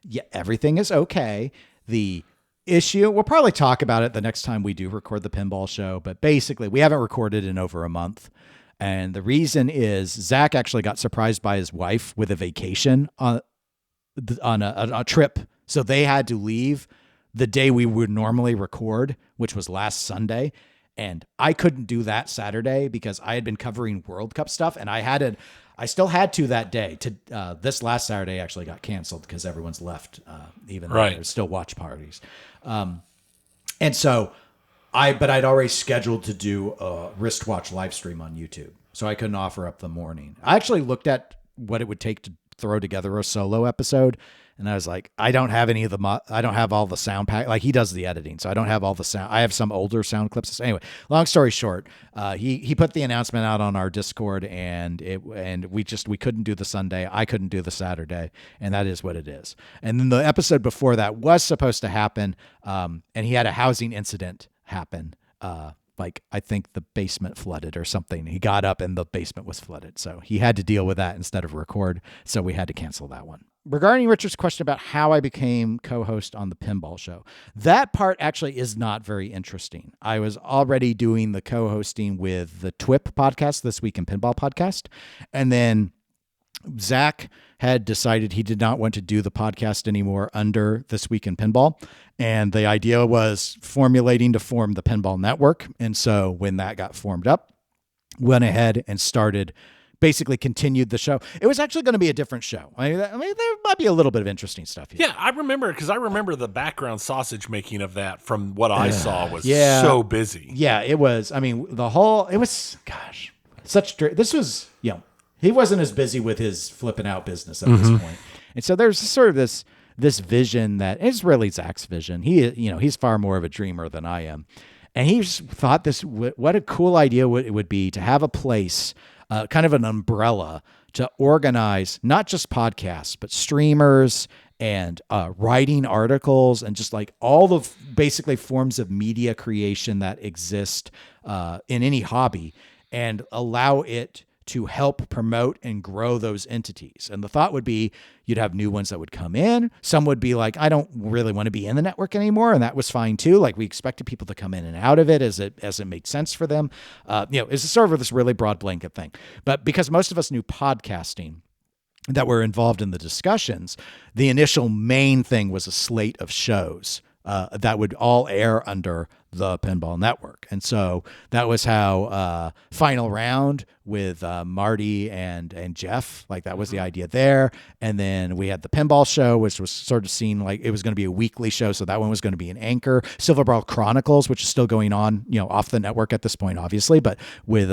Yeah, everything is okay. The issue, we'll probably talk about it the next time we do record the Pinball Show, but basically we haven't recorded in over a month. And the reason is Zach actually got surprised by his wife with a vacation on a trip. So they had to leave the day we would normally record, which was last Sunday. And I couldn't do that Saturday because I had been covering World Cup stuff, and I still had to that day. This last Saturday actually got canceled because everyone's left, even though there's still watch parties. And so but I'd already scheduled to do a wristwatch live stream on YouTube, so I couldn't offer up the morning. I actually looked at what it would take throw together a solo episode. And I was like, I don't have any of the, I don't have all the sound pack. Like he does the editing. So I don't have all the sound. I have some older sound clips. Anyway, long story short, he put the announcement out on our Discord and we couldn't do the Sunday. I couldn't do the Saturday. And that is what it is. And then the episode before that was supposed to happen. And he had a housing incident happen. Like I think the basement flooded or something. He got up and the basement was flooded. So he had to deal with that instead of record. So we had to cancel that one. Regarding Richard's question about how I became co-host on the Pinball Show, that part actually is not very interesting. I was already doing the co-hosting with the TWIP podcast, This Week in Pinball podcast. And then Zach had decided he did not want to do the podcast anymore under This Week in Pinball. And the idea was formulating to form the Pinball Network. And so when that got formed up, went ahead and basically continued the show. It was actually going to be a different show. I mean, there might be a little bit of interesting stuff here. Yeah, I remember, because I remember the background sausage making of that from what I saw was so busy. Yeah, it was. I mean, this was, he wasn't as busy with his flipping out business at this point. And so there's sort of this vision that is really Zach's vision. He's far more of a dreamer than I am. And he just thought what a cool idea it would be to have a place, kind of an umbrella to organize not just podcasts, but streamers and writing articles and just like all the basically forms of media creation that exist in any hobby, and allow it to help promote and grow those entities. And the thought would be you'd have new ones that would come in. Some would be like, I don't really want to be in the network anymore. And that was fine too. Like we expected people to come in and out of it as it made sense for them. It's sort of this really broad blanket thing. But because most of us knew podcasting that were involved in the discussions, the initial main thing was a slate of shows that would all air under the Pinball Network. And so that was how Final Round with Marty and Jeff, like that was the idea there. And then we had the Pinball Show, which was sort of seen like it was going to be a weekly show. So that one was going to be an anchor. Silver Ball Chronicles, which is still going on, off the network at this point, obviously, but with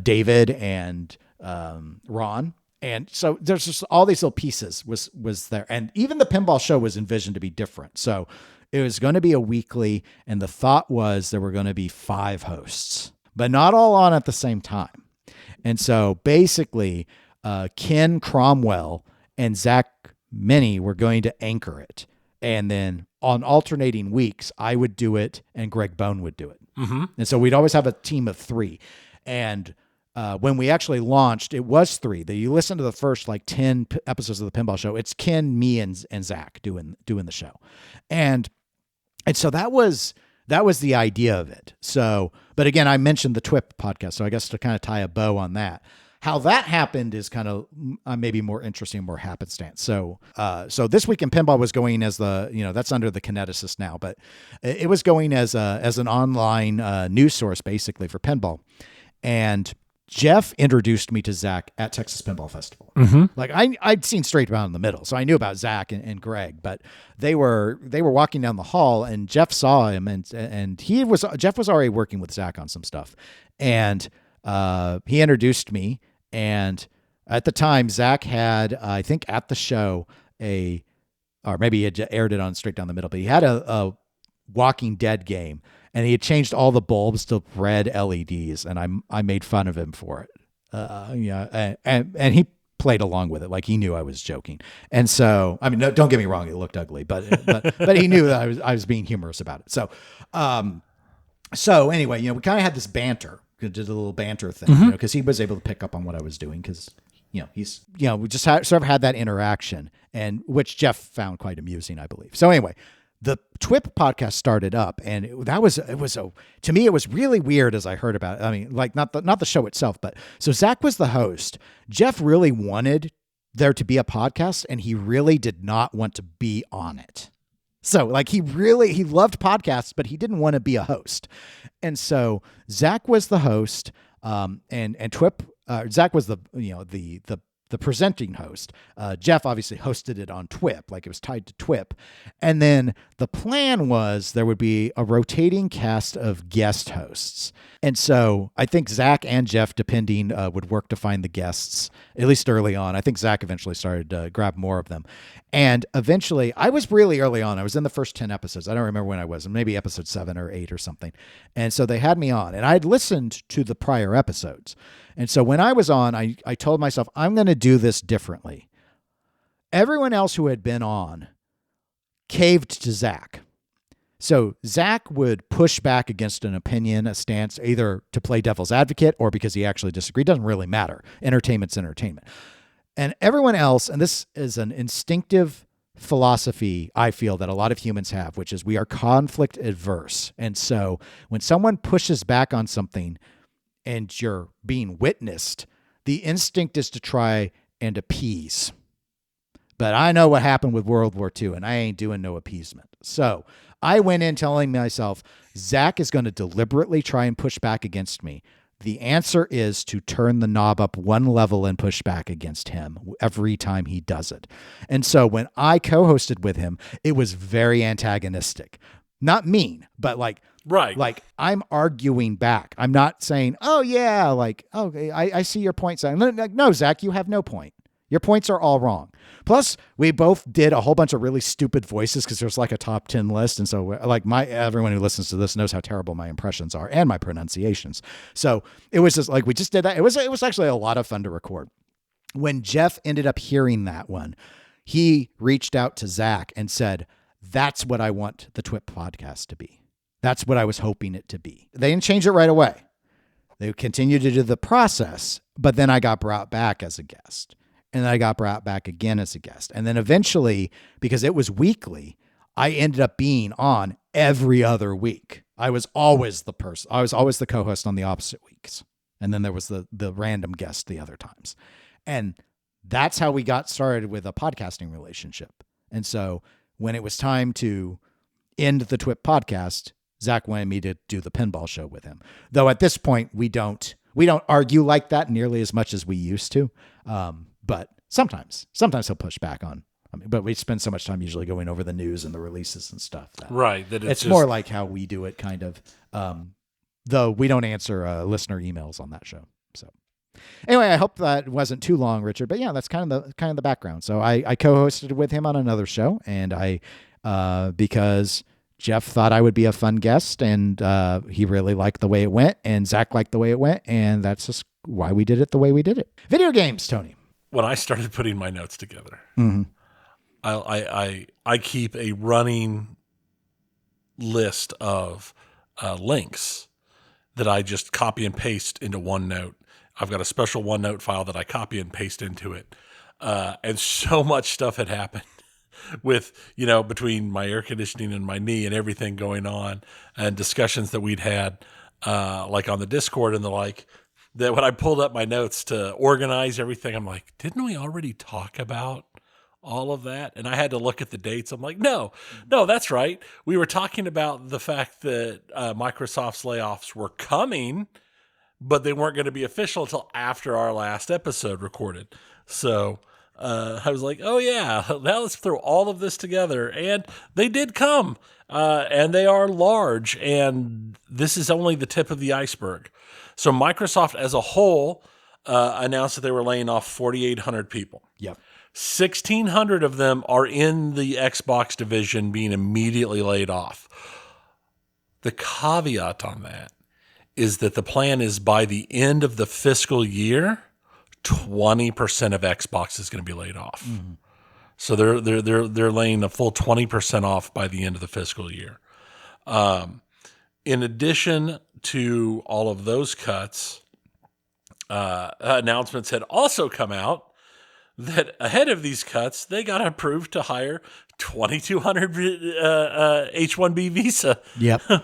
David and Ron. And so there's just all these little pieces was there. And even the Pinball Show was envisioned to be different. So it was going to be a weekly, and the thought was there were going to be 5 hosts, but not all on at the same time. And so basically, Ken Cromwell and Zach Minnie were going to anchor it. And then on alternating weeks, I would do it and Greg Bone would do it. Mm-hmm. And so we'd always have a team of 3. And when we actually launched, it was 3. You listen to the first 10 episodes of the Pinball Show. It's Ken, me, and Zach doing the show, and so that was the idea of it. So, but again, I mentioned the TWIP podcast, so I guess to kind of tie a bow on that, how that happened is kind of maybe more interesting, more happenstance. So This Week in Pinball was going as that's under the Kineticist now, but it was going as an online news source basically for pinball, and Jeff introduced me to Zach at Texas Pinball Festival. Mm-hmm. Like I'd seen Straight Down in the Middle, so I knew about Zach and Greg, but they were walking down the hall and Jeff saw him and Jeff was already working with Zach on some stuff, and he introduced me. And at the time, Zach had I think at the show or maybe he had aired it on Straight Down the Middle, but he had a Walking Dead game. And he had changed all the bulbs to red LEDs, and I made fun of him for it. And he played along with it, like he knew I was joking. And so, I mean, no, don't get me wrong, it looked ugly, but he knew that I was being humorous about it. So anyway, we kind of had this banter, did a little banter thing, because he was able to pick up on what I was doing, because he's we just sort of had that interaction, and which Jeff found quite amusing, I believe. So anyway. The TWIP podcast started up, and to me, it was really weird as I heard about it. I mean, like not the show itself, but so Zach was the host. Jeff really wanted there to be a podcast, and he really did not want to be on it. So like he loved podcasts, but he didn't want to be a host. And so Zach was the host, and TWIP, Zach was the the presenting host. Jeff obviously hosted it on TWIP, like it was tied to TWIP. And then the plan was there would be a rotating cast of guest hosts. And so I think Zach and Jeff, depending, would work to find the guests, at least early on. I think Zach eventually started to grab more of them. And eventually, I was really early on. I was in the first 10 episodes. I don't remember when I was, maybe episode 7 or 8 or something. And so they had me on, and I'd listened to the prior episodes. And so when I was on, I told myself, I'm going to do this differently. Everyone else who had been on caved to Zach. So Zach would push back against an opinion, a stance, either to play devil's advocate or because he actually disagreed. Doesn't really matter. Entertainment's entertainment. And everyone else, and this is an instinctive philosophy I feel that a lot of humans have, which is we are conflict adverse. And so when someone pushes back on something and you're being witnessed, the instinct is to try and appease. But I know what happened with World War II, and I ain't doing no appeasement. So I went in telling myself, Zach is going to deliberately try and push back against me. The answer is to turn the knob up one level and push back against him every time he does it. And so when I co-hosted with him, it was very antagonistic. Not mean, but like I'm arguing back. I'm not saying, oh yeah, like, okay, I see your point. Like, no, Zach, you have no point. Your points are all wrong. Plus, we both did a whole bunch of really stupid voices because there's like a top 10 list. And so like everyone who listens to this knows how terrible my impressions are and my pronunciations. So it was just like, we just did that. It was actually a lot of fun to record. When Jeff ended up hearing that one, he reached out to Zach and said, that's what I want the TWIP podcast to be. That's what I was hoping it to be. They didn't change it right away. They continued to do the process, but then I got brought back as a guest. And then I got brought back again as a guest. And then eventually, because it was weekly, I ended up being on every other week. I was always the person. I was always the co-host on the opposite weeks. And then there was the random guest the other times. And that's how we got started with a podcasting relationship. And so when it was time to end the TWIP podcast, Zach wanted me to do the pinball show with him. Though at this point, we don't argue like that nearly as much as we used to. But sometimes he'll push back on. But we spend so much time usually going over the news and the releases and stuff. That it's more like how we do it, kind of. Though we don't answer listener emails on that show. So anyway, I hope that wasn't too long, Richard. But yeah, that's kind of the background. So I co-hosted with him on another show, and because Jeff thought I would be a fun guest, and he really liked the way it went, and Zach liked the way it went, and that's just why we did it the way we did it. Video games, Tony. When I started putting my notes together, mm-hmm. I keep a running list of links that I just copy and paste into OneNote. I've got a special OneNote file that I copy and paste into it. And so much stuff had happened with, between my air conditioning and my knee and everything going on, and discussions that we'd had, like on the Discord and the like, that when I pulled up my notes to organize everything, I'm like, didn't we already talk about all of that? And I had to look at the dates. I'm like, no, that's right. We were talking about the fact that Microsoft's layoffs were coming, but they weren't going to be official until after our last episode recorded. So I was like, oh yeah, now let's throw all of this together. And they did come, and they are large. And this is only the tip of the iceberg. So Microsoft as a whole announced that they were laying off 4,800 people. Yep. 1,600 of them are in the Xbox division being immediately laid off. The caveat on that is that the plan is by the end of the fiscal year, 20% of Xbox is going to be laid off. Mm-hmm. So they're laying the full 20% off by the end of the fiscal year. In addition to all of those cuts, announcements had also come out that ahead of these cuts, they got approved to hire 2,200 H-1B visa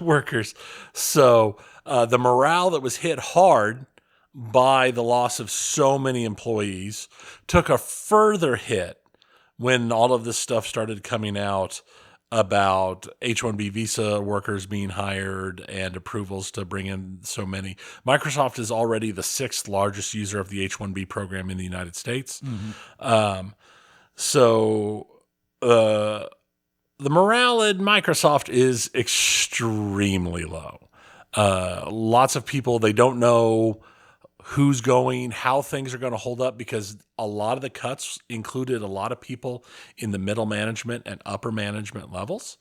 workers. So the morale that was hit hard by the loss of so many employees took a further hit when all of this stuff started coming out about H-1B visa workers being hired and approvals to bring in so many. Microsoft is already the 6th largest user of the H-1B program in the United States. So the morale at Microsoft is extremely low. Lots of people, they don't know who's going, how things are going to hold up, because a lot of the cuts included a lot of people in the middle management and upper management levels.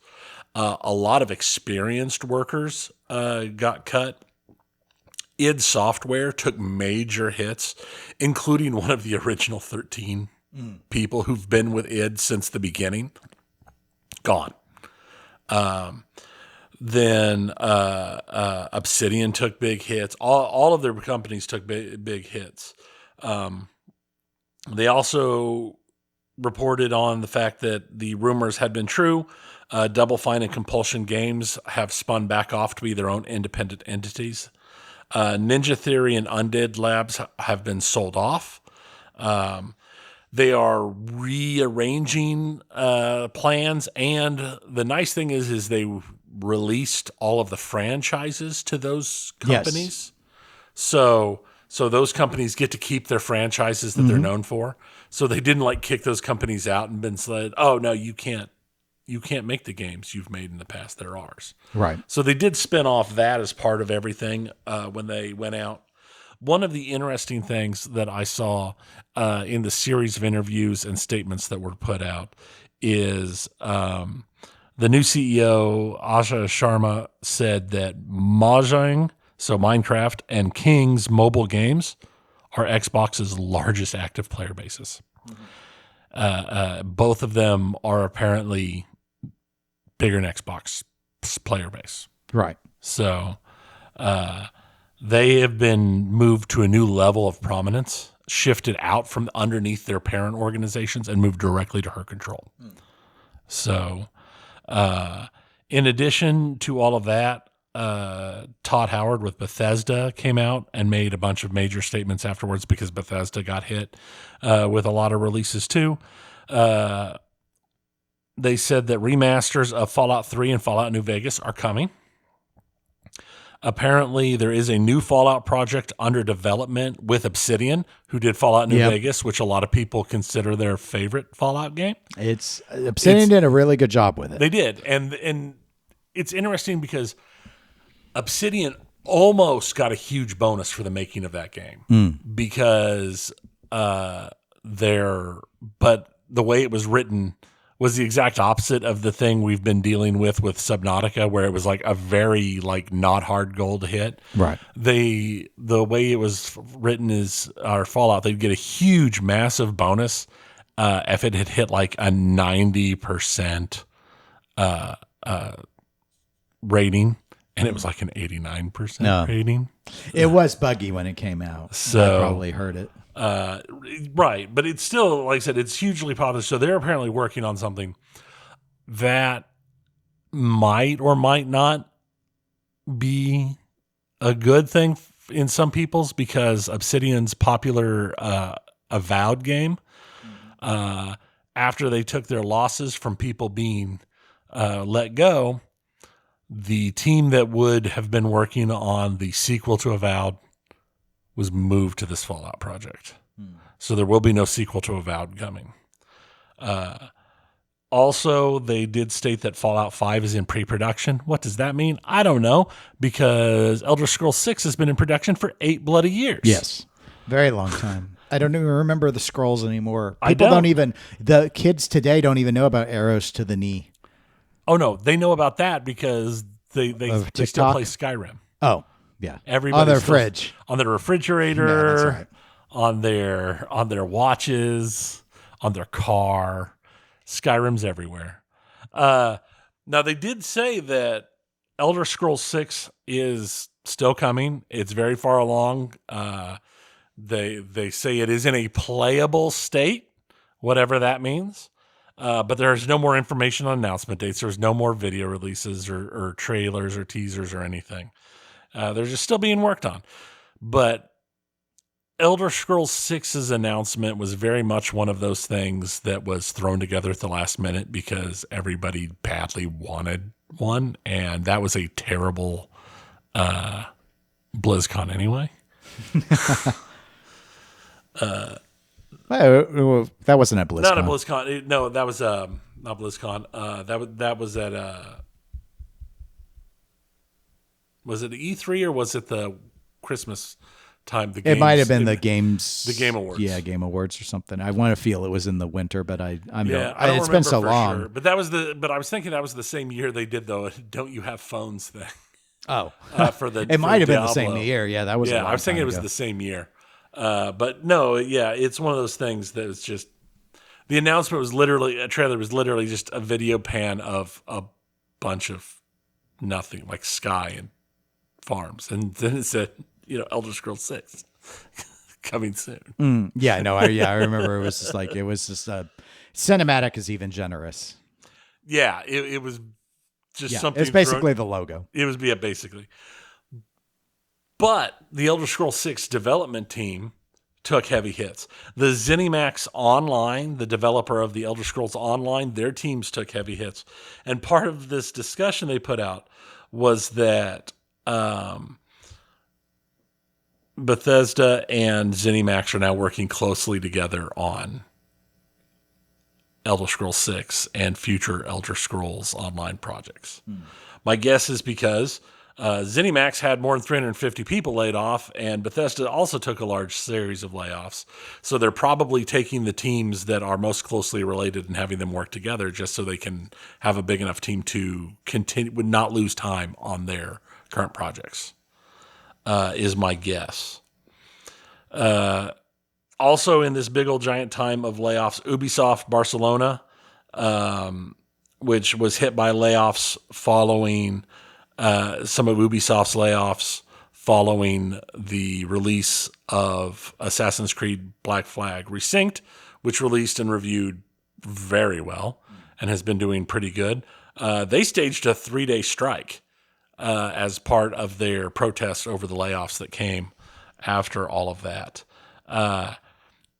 A lot of experienced workers got cut. id Software took major hits, including one of the original 13 people who've been with id since the beginning. Gone. Then Obsidian took big hits. All of their companies took big hits. They also reported on the fact that the rumors had been true. Double Fine and Compulsion Games have spun back off to be their own independent entities. Ninja Theory and Undead Labs have been sold off. They are rearranging plans, and the nice thing is they released all of the franchises to those companies. Yes. So those companies get to keep their franchises that they're known for. So they didn't like kick those companies out and been said, "Oh no, you can't make the games you've made in the past. They're ours." Right. So they did spin off that as part of everything when they went out. One of the interesting things that I saw in the series of interviews and statements that were put out is the new CEO, Asha Sharma, said that Mahjong, so Minecraft, and King's mobile games are Xbox's largest active player bases. Both of them are apparently bigger than Xbox player base. Right. So they have been moved to a new level of prominence, shifted out from underneath their parent organizations and moved directly to her control. So in addition to all of that, Todd Howard with Bethesda came out and made a bunch of major statements afterwards because Bethesda got hit with a lot of releases too. They said that remasters of Fallout 3 and Fallout New Vegas are coming. Apparently, there is a new Fallout project under development with Obsidian, who did Fallout New Vegas, which a lot of people consider their favorite Fallout game. Obsidian did a really good job with it. They did, and it's interesting because Obsidian almost got a huge bonus for the making of that game because but the way it was written was the exact opposite of the thing we've been dealing with Subnautica, where it was like a very not hard goal to hit. Right. The way it was written is our Fallout, they'd get a huge, massive bonus if it had hit like a 90% rating, and it was like an 89% rating. It was buggy when it came out. So I probably heard it. Right, but it's still, like I said, it's hugely popular. So they're apparently working on something that might or might not be a good thing in some people's, because Obsidian's popular Avowed game, after they took their losses from people being let go, the team that would have been working on the sequel to Avowed was moved to this Fallout project. So there will be no sequel to Avowed coming. Also, they did state that Fallout 5 is in pre-production. What does that mean? I don't know, because Elder Scrolls 6 has been in production for 8 bloody years. Yes. Very long time. I don't even remember the scrolls anymore. The kids today don't even know about arrows to the knee. Oh, no. They know about that because they still play Skyrim. Oh, yeah. Everybody on their fridge, on their refrigerator, that's right. on their watches, on their car. Skyrim's everywhere. Now they did say that Elder Scrolls 6 is still coming. It's very far along. They say it is in a playable state, whatever that means. But there's no more information on announcement dates. There's no more video releases or trailers or teasers or anything. They're just still being worked on. But Elder Scrolls 6's announcement was very much one of those things that was thrown together at the last minute because everybody badly wanted one, and that was a terrible BlizzCon anyway. Well, that wasn't at BlizzCon. Not at BlizzCon. No, that was not BlizzCon. That was at was it E3 or was it the Christmas time? It might have been the Game Awards. Yeah, Game Awards or something. I want to feel it was in the winter, but I don't it's been so long. Sure. But I was thinking that was the same year they did the "Don't You Have Phones" thing. Oh, for the it might have been the Diablo. same year. Yeah, that was. Yeah, I was thinking it was the same year. But no, yeah, it's one of those things that was just the announcement was literally a trailer was literally just a video pan of a bunch of nothing, like sky and farms, and then it said, Elder Scrolls 6 coming soon. Yeah, no, I remember it was just cinematic is even generous. Yeah, it was just something. It's basically the logo. It was basically. But the Elder Scrolls 6 development team took heavy hits. The ZeniMax Online, the developer of the Elder Scrolls Online, their teams took heavy hits. And part of this discussion they put out was that Bethesda and ZeniMax are now working closely together on Elder Scrolls 6 and future Elder Scrolls Online projects. My guess is because ZeniMax had more than 350 people laid off, and Bethesda also took a large series of layoffs. So they're probably taking the teams that are most closely related and having them work together just so they can have a big enough team to continue, would not lose time on their current projects, is my guess. Also in this big old giant time of layoffs, Ubisoft Barcelona, which was hit by layoffs following some of Ubisoft's layoffs following the release of Assassin's Creed Black Flag Resynced, which released and reviewed very well and has been doing pretty good. They staged a 3-day strike as part of their protest over the layoffs that came after all of that.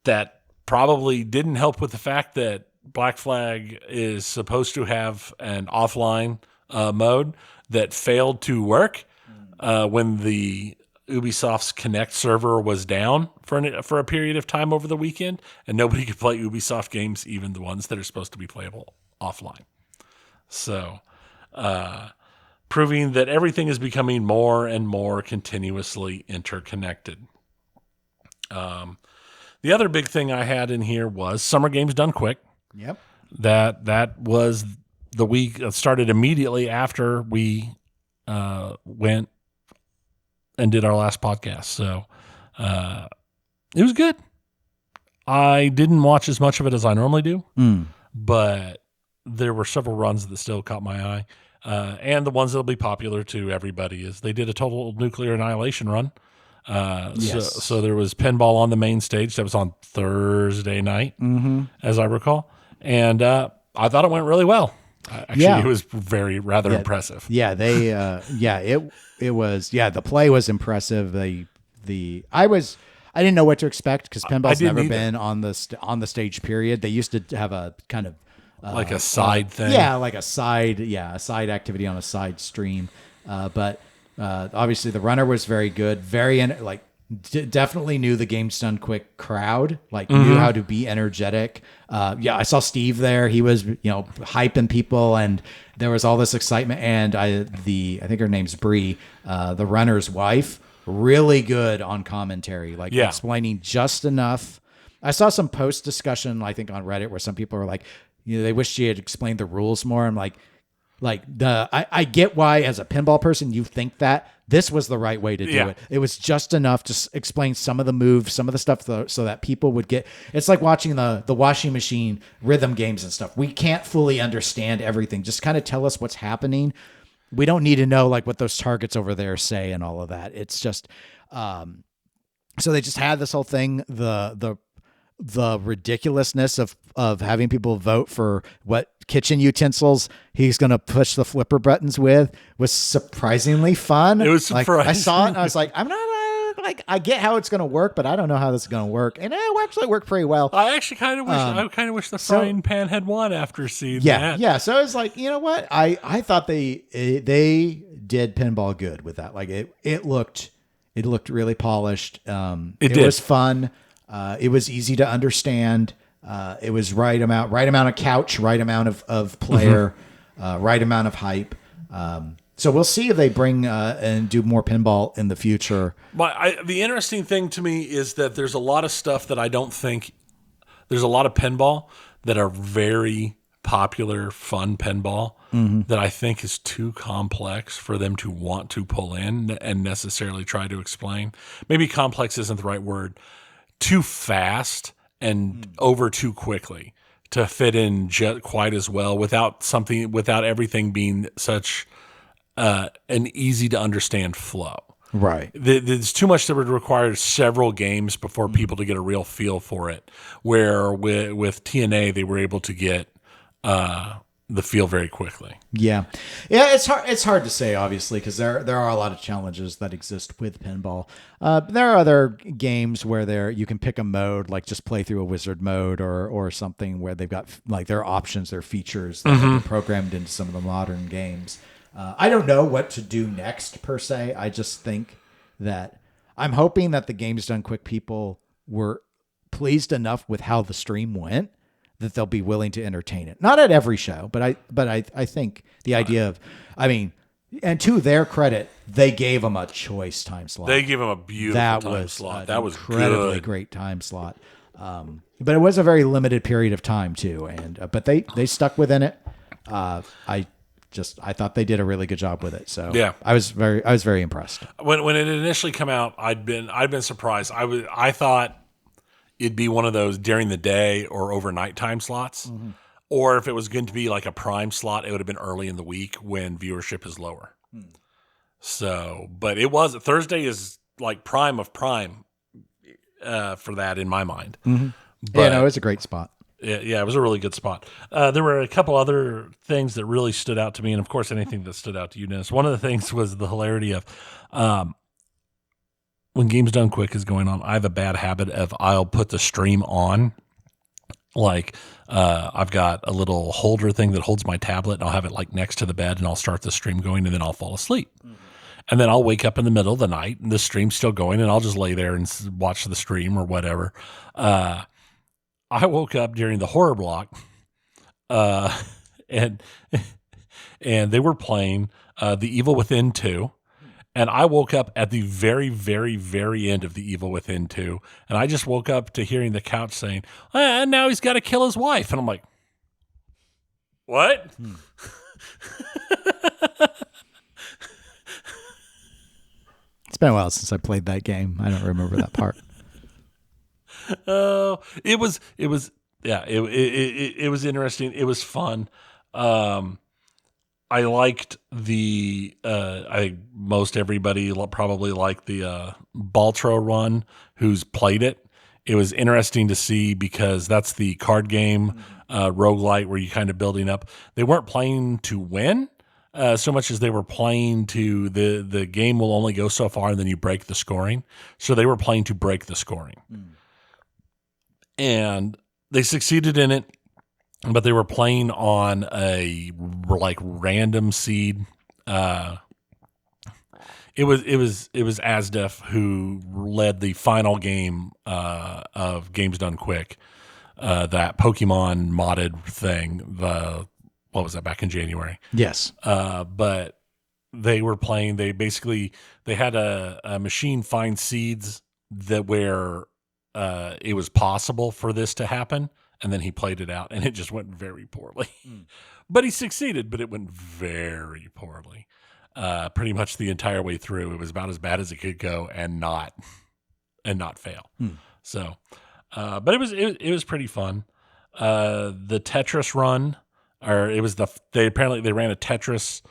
That probably didn't help with the fact that Black Flag is supposed to have an offline mode that failed to work when the Ubisoft's Connect server was down for a period of time over the weekend, and nobody could play Ubisoft games, even the ones that are supposed to be playable offline. So, proving that everything is becoming more and more continuously interconnected. The other big thing I had in here was Summer Games Done Quick. Yep. That was the week that started immediately after we went and did our last podcast. So it was good. I didn't watch as much of it as I normally do, but there were several runs that still caught my eye. And the ones that'll be popular to everybody is they did a total nuclear annihilation run. Yes. So there was Pinball on the main stage. That was on Thursday night, as I recall. And I thought it went really well. Actually, it was rather impressive. Yeah, they it was the play was impressive. I didn't know what to expect because Pinball's never been on the stage period. They used to have a kind of like a side thing. Yeah, like a side activity on a side stream. But obviously the runner was very good, definitely knew the Games Done Quick crowd, knew how to be energetic. I saw Steve there. He was, hyping people, and there was all this excitement. And I think her name's Bree, the runner's wife, really good on commentary, explaining just enough. I saw some post discussion, I think on Reddit, where some people were like, they wish she had explained the rules more. I'm like, I get why as a pinball person you think that this was the right way to do it. It was just enough to explain some of the moves, some of the stuff so that people would get. It's like watching the washing machine rhythm games and stuff. We can't fully understand everything. Just kind of tell us what's happening. We don't need to know what those targets over there say and all of that. It's just so they just had this whole thing, the ridiculousness of having people vote for what kitchen utensils he's going to push the flipper buttons with was surprisingly fun. It was surprising. I saw it and I was like, I'm not like I get how it's going to work, but I don't know how this is going to work. And it actually worked pretty well. I actually kind of wish the frying pan had won after seeing that. Yeah. So I was like, you know what? I thought they did Pinball good with that. Like it looked really polished. It was fun. It was easy to understand. It was right amount of couch, right amount of player, right amount of hype. So we'll see if they bring and do more pinball in the future. But the interesting thing to me is that there's a lot of stuff that I don't think there's a lot of pinball that are very popular, fun pinball that I think is too complex for them to want to pull in and necessarily try to explain. Maybe complex isn't the right word. Too fast and over too quickly to fit in quite as well without everything being such an easy to understand flow. Right. There's too much that would require several games before people to get a real feel for it. Where with TNA, they were able to get the feel very quickly. Yeah. It's hard to say, obviously, because there are a lot of challenges that exist with pinball. There are other games where you can pick a mode, like just play through a wizard mode or something where they've got like their options, their features that have been programmed into some of the modern games. I don't know what to do next per se. I just think that I'm hoping that the Games Done Quick people were pleased enough with how the stream went that they'll be willing to entertain it. Not at every show, but I think the idea of, and to their credit, they gave them a choice time slot. They gave them a beautiful time slot. That was incredibly great time slot. But it was a very limited period of time too. But they stuck within it. I thought they did a really good job with it. So yeah, I was very impressed. When it initially came out, I'd been surprised. I thought it'd be one of those during the day or overnight time slots, or if it was going to be like a prime slot, it would have been early in the week when viewership is lower. So, but it was Thursday is like prime of prime for that in my mind. But, it was a great spot. Yeah, it was a really good spot. There were a couple other things that really stood out to me, and of course, anything that stood out to you, Dennis. One of the things was the hilarity of when Games Done Quick is going on. I have a bad habit of I'll put the stream on, like I've got a little holder thing that holds my tablet, and I'll have it like next to the bed, and I'll start the stream going, and then I'll fall asleep. And then I'll wake up in the middle of the night, and the stream's still going, and I'll just lay there and watch the stream or whatever. I woke up during the horror block, and they were playing The Evil Within 2, and I woke up at the very, very, very end of The Evil Within 2, and I just woke up to hearing the couch saying, and now he's got to kill his wife, and I'm like, what? It's been a while since I played that game. I don't remember that part. Oh, it was interesting. It was fun. I liked most everybody probably liked the Baltro run who's played it. It was interesting to see because that's the card game roguelite where you kind of building up. They weren't playing to win so much as they were playing to the game will only go so far and then you break the scoring. So they were playing to break the scoring. And they succeeded in it, but they were playing on a like random seed. It was Asdef who led the final game of Games Done Quick, that Pokemon modded thing. What was that back in January? Yes. But they were playing. They had a machine find seeds that where. It was possible for this to happen, and then he played it out, and it just went very poorly. But he succeeded, but it went very poorly. Pretty much the entire way through, it was about as bad as it could go, and not fail. So, but it was pretty fun. The Tetris run, or it was they ran a Tetris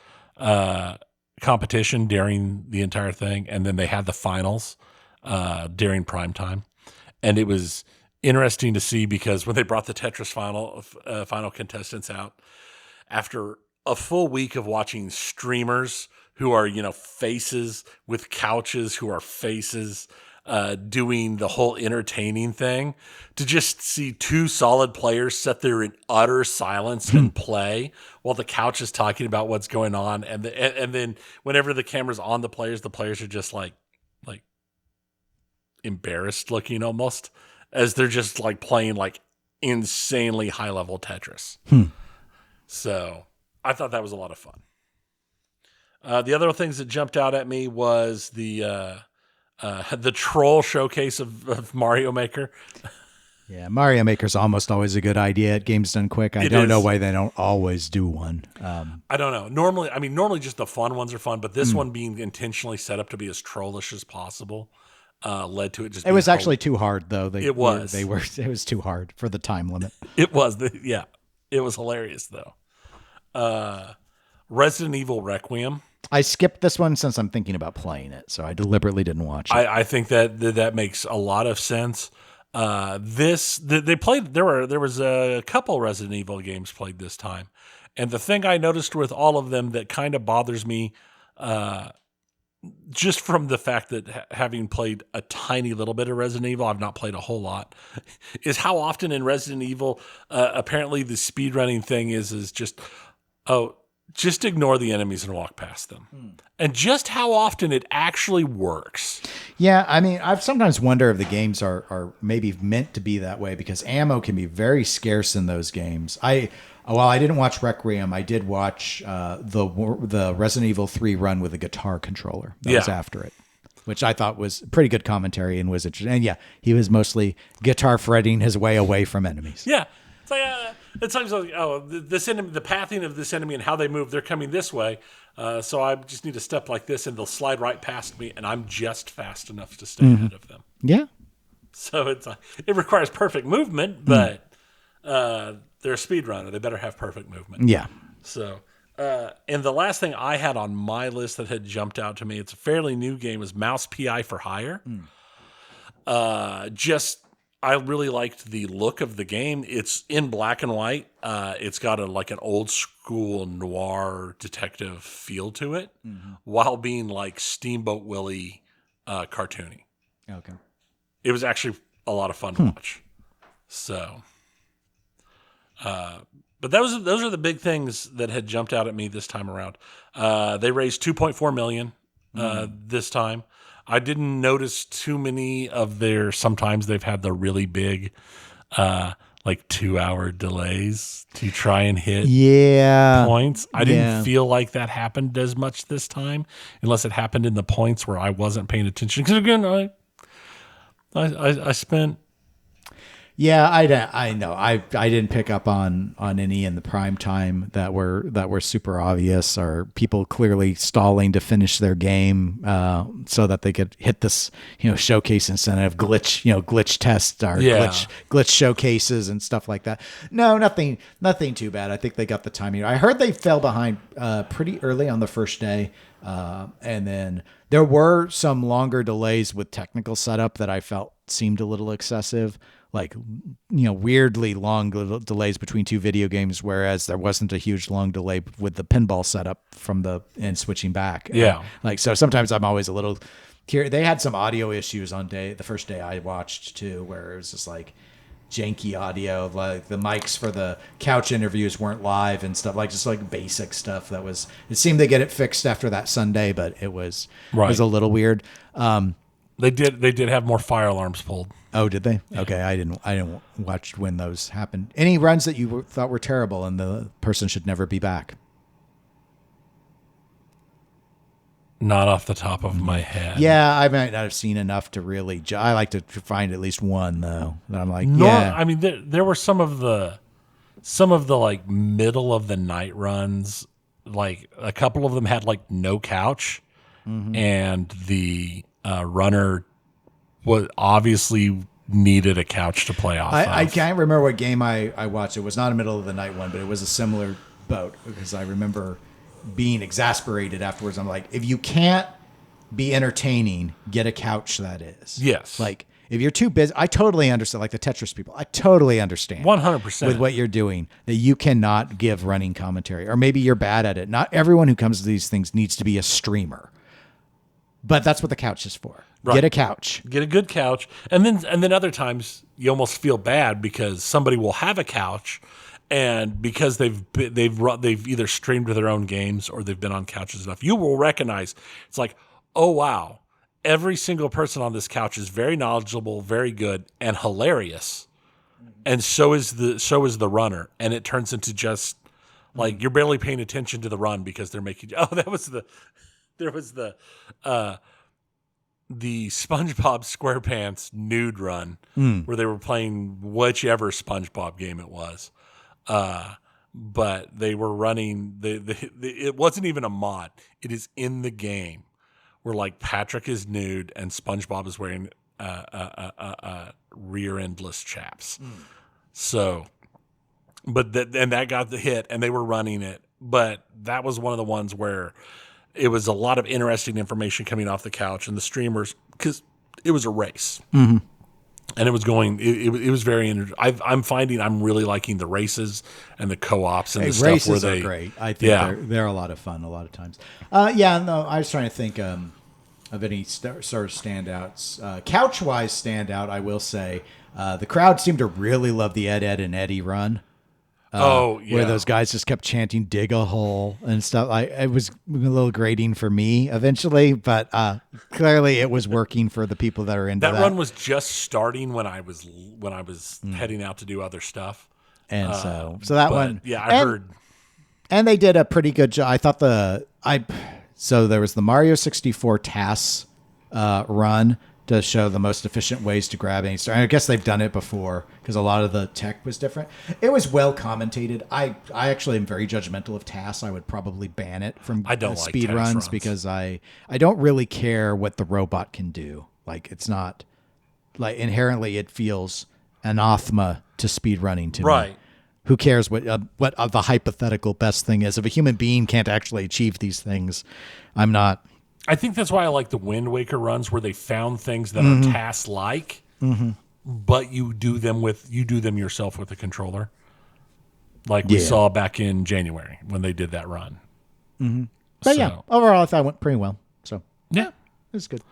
competition during the entire thing, and then they had the finals during prime time. And it was interesting to see because when they brought the Tetris final contestants out, after a full week of watching streamers who are, faces with couches, who are faces doing the whole entertaining thing, to just see two solid players sit there in utter silence and play while the couch is talking about what's going on. And then whenever the camera's on the players are just like embarrassed looking almost, as they're just like playing like insanely high level Tetris. So I thought that was a lot of fun. The other things that jumped out at me was the troll showcase of Mario Maker. Yeah, Mario Maker's almost always a good idea at Games Done Quick. I don't know why they don't always do one. I don't know. Normally just the fun ones are fun, but this one being intentionally set up to be as trollish as possible led to it just. It was actually too hard, though. It was too hard for the time limit. It was. It was hilarious though. Resident Evil Requiem. I skipped this one since I'm thinking about playing it, so I deliberately didn't watch it. I think that makes a lot of sense. They played. There was a couple Resident Evil games played this time, and the thing I noticed with all of them that kind of bothers me, just from the fact that having played a tiny little bit of Resident Evil, I've not played a whole lot, is how often in Resident Evil, apparently the speedrunning thing is just ignore the enemies and walk past them. And just how often it actually works. Yeah, I mean, I've sometimes wonder if the games are maybe meant to be that way, because ammo can be very scarce in those games. While I didn't watch Requiem, I did watch the Resident Evil 3 run with a guitar controller. That was after it, which I thought was pretty good commentary and was interesting. And yeah, he was mostly guitar fretting his way away from enemies. Yeah. It's like, at times, this enemy, the pathing of this enemy and how they move, they're coming this way. So I just need to step like this and they'll slide right past me, and I'm just fast enough to stay ahead of them. Yeah. So it requires perfect movement, but they're a speedrunner. They better have perfect movement. Yeah. So, and the last thing I had on my list that had jumped out to me, it's a fairly new game, is Mouse PI for Hire. I really liked the look of the game. It's in black and white. It's got an old school noir detective feel to it, while being like Steamboat Willie cartoony. Okay. It was actually a lot of fun to watch. So, but those are the big things that had jumped out at me this time around. They raised $2.4 million this time. I didn't notice too many of sometimes they've had the really big, 2-hour delays to try and hit points. I didn't feel like that happened as much this time, unless it happened in the points where I wasn't paying attention. Because again, I spent. Yeah, I know. I didn't pick up on any in the prime time that were super obvious, or people clearly stalling to finish their game so that they could hit this showcase incentive, glitch test or glitch showcases and stuff like that. No, nothing too bad. I think they got the timing. I heard they fell behind pretty early on the first day, and then there were some longer delays with technical setup that I felt seemed a little excessive. Weirdly long delays between two video games, whereas there wasn't a huge long delay with the pinball setup and switching back. Yeah. So sometimes I'm always a little curious. They had some audio issues on the first day I watched too, where it was just like janky audio, like the mics for the couch interviews weren't live and stuff, just basic stuff it seemed they get it fixed after that Sunday, but it was a little weird. They did have more fire alarms pulled. Oh, did they? Yeah. Okay, I didn't watch when those happened. Any runs that you thought were terrible and the person should never be back? Not off the top of my head. Yeah, I might not have seen enough to really. I like to find at least one though. That I'm like, I mean, there were some of the middle of the night runs. Like a couple of them had no couch, and the runner was obviously needed a couch to play off of. I can't remember what game I watched. It was not a middle of the night one, but it was a similar boat, because I remember being exasperated afterwards. I'm like, if you can't be entertaining, get a couch that is. Yes. If you're too busy, I totally understand, like the Tetris people, I totally understand 100%. with what you're doing, that you cannot give running commentary, or maybe you're bad at it. Not everyone who comes to these things needs to be a streamer, but that's what the couch is for. Right. Get a couch. Get a good couch. And then other times you almost feel bad because somebody will have a couch, and because they've either streamed their own games or they've been on couches enough, you will recognize it's like, oh wow, every single person on this couch is very knowledgeable, very good, and hilarious. And so is the runner, and it turns into just like you're barely paying attention to the run because they're making. Oh, there was the SpongeBob SquarePants nude run where they were playing whichever SpongeBob game it was. But they were running it wasn't even a mod. It is in the game where like Patrick is nude and SpongeBob is wearing rear endless chaps. So, but that got the hit and they were running it. But that was one of the ones where it was a lot of interesting information coming off the couch and the streamers, because it was a race. Mm-hmm. And it was going. It was very. I'm finding I'm really liking the races and the co-ops and the stuff races where they are great. I think they're a lot of fun a lot of times. I was trying to think of any sort of standouts. Couch-wise standout, I will say, the crowd seemed to really love the Ed and Eddie run. Where those guys just kept chanting "dig a hole" and stuff. It was a little grating for me eventually, but clearly it was working for the people that are into that. That run was just starting when I was heading out to do other stuff, and so that one, I heard, and they did a pretty good job. I thought so there was the Mario 64 TAS run to show the most efficient ways to grab any star. I guess they've done it before because a lot of the tech was different. It was well commentated. I actually am very judgmental of TAS. I would probably ban it from speed runs because I don't really care what the robot can do. Like, it's not like inherently it feels anathema to speed running to me. Who cares what the hypothetical best thing is? If a human being can't actually achieve these things, I'm not. I think that's why I like the Wind Waker runs where they found things that are task-like, but you do them yourself with a controller, like we saw back in January when they did that run. Mm-hmm. But overall, I thought it went pretty well. So yeah, it was good.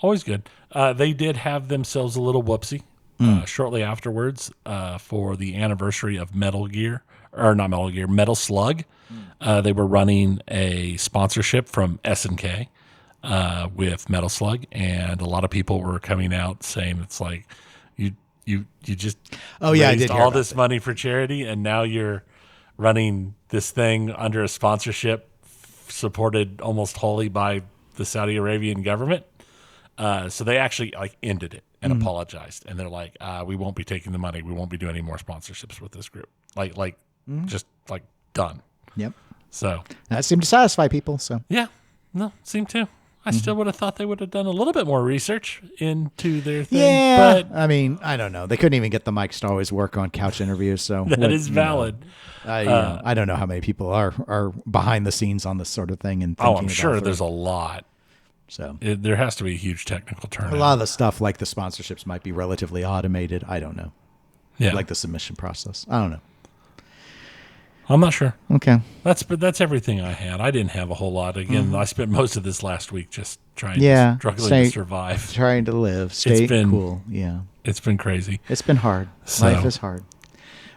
Always good. They did have themselves a little whoopsie shortly afterwards for the anniversary of Metal Slug. They were running a sponsorship from S&K. With Metal Slug, and a lot of people were coming out saying it's like you just raised all this money for charity, and now you're running this thing under a sponsorship supported almost wholly by the Saudi Arabian government. So they actually ended it and apologized, and they're like, we won't be taking the money, we won't be doing any more sponsorships with this group. Just done. Yep. So that seemed to satisfy people. So seemed to. I still would have thought they would have done a little bit more research into their thing. Yeah, but I mean, I don't know. They couldn't even get the mics to always work on couch interviews. So that is valid. I don't know how many people are behind the scenes on this sort of thing. And I'm sure there's a lot. So there has to be a huge technical turnout. A lot of the stuff, like the sponsorships, might be relatively automated. I don't know. Yeah, like the submission process. I don't know. I'm not sure. Okay. That's everything I had. I didn't have a whole lot. Again, I spent most of this last week just struggling to survive. Trying to live. Stay cool. Yeah. It's been crazy. It's been hard. Life is hard.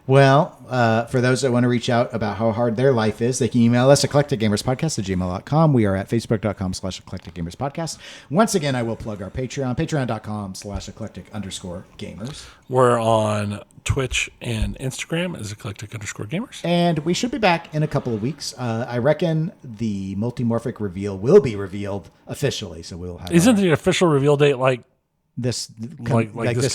Well, for those that want to reach out about how hard their life is, they can email us eclecticgamerspodcast@gmail.com. We are at facebook.com/eclecticgamerspodcast. Once again, I will plug our Patreon, patreon.com/eclectic_gamers. We're on Twitch and Instagram as eclectic_gamers. And we should be back in a couple of weeks. I reckon the Multimorphic reveal will be revealed officially. So we'll have. Isn't the official reveal date this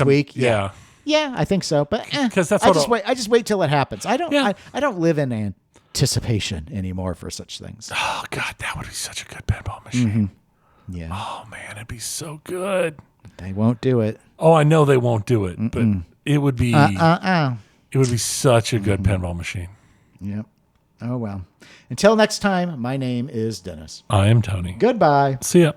week? Yeah. Yeah, I think so, but because that's I just wait till it happens. I don't live in anticipation anymore for such things. Oh God, that would be such a good pinball machine. Mm-hmm. Yeah. Oh man, it'd be so good. They won't do it. Oh, I know they won't do it, but it would be. It would be such a good pinball machine. Yep. Oh well. Until next time, my name is Dennis. I am Tony. Goodbye. See ya.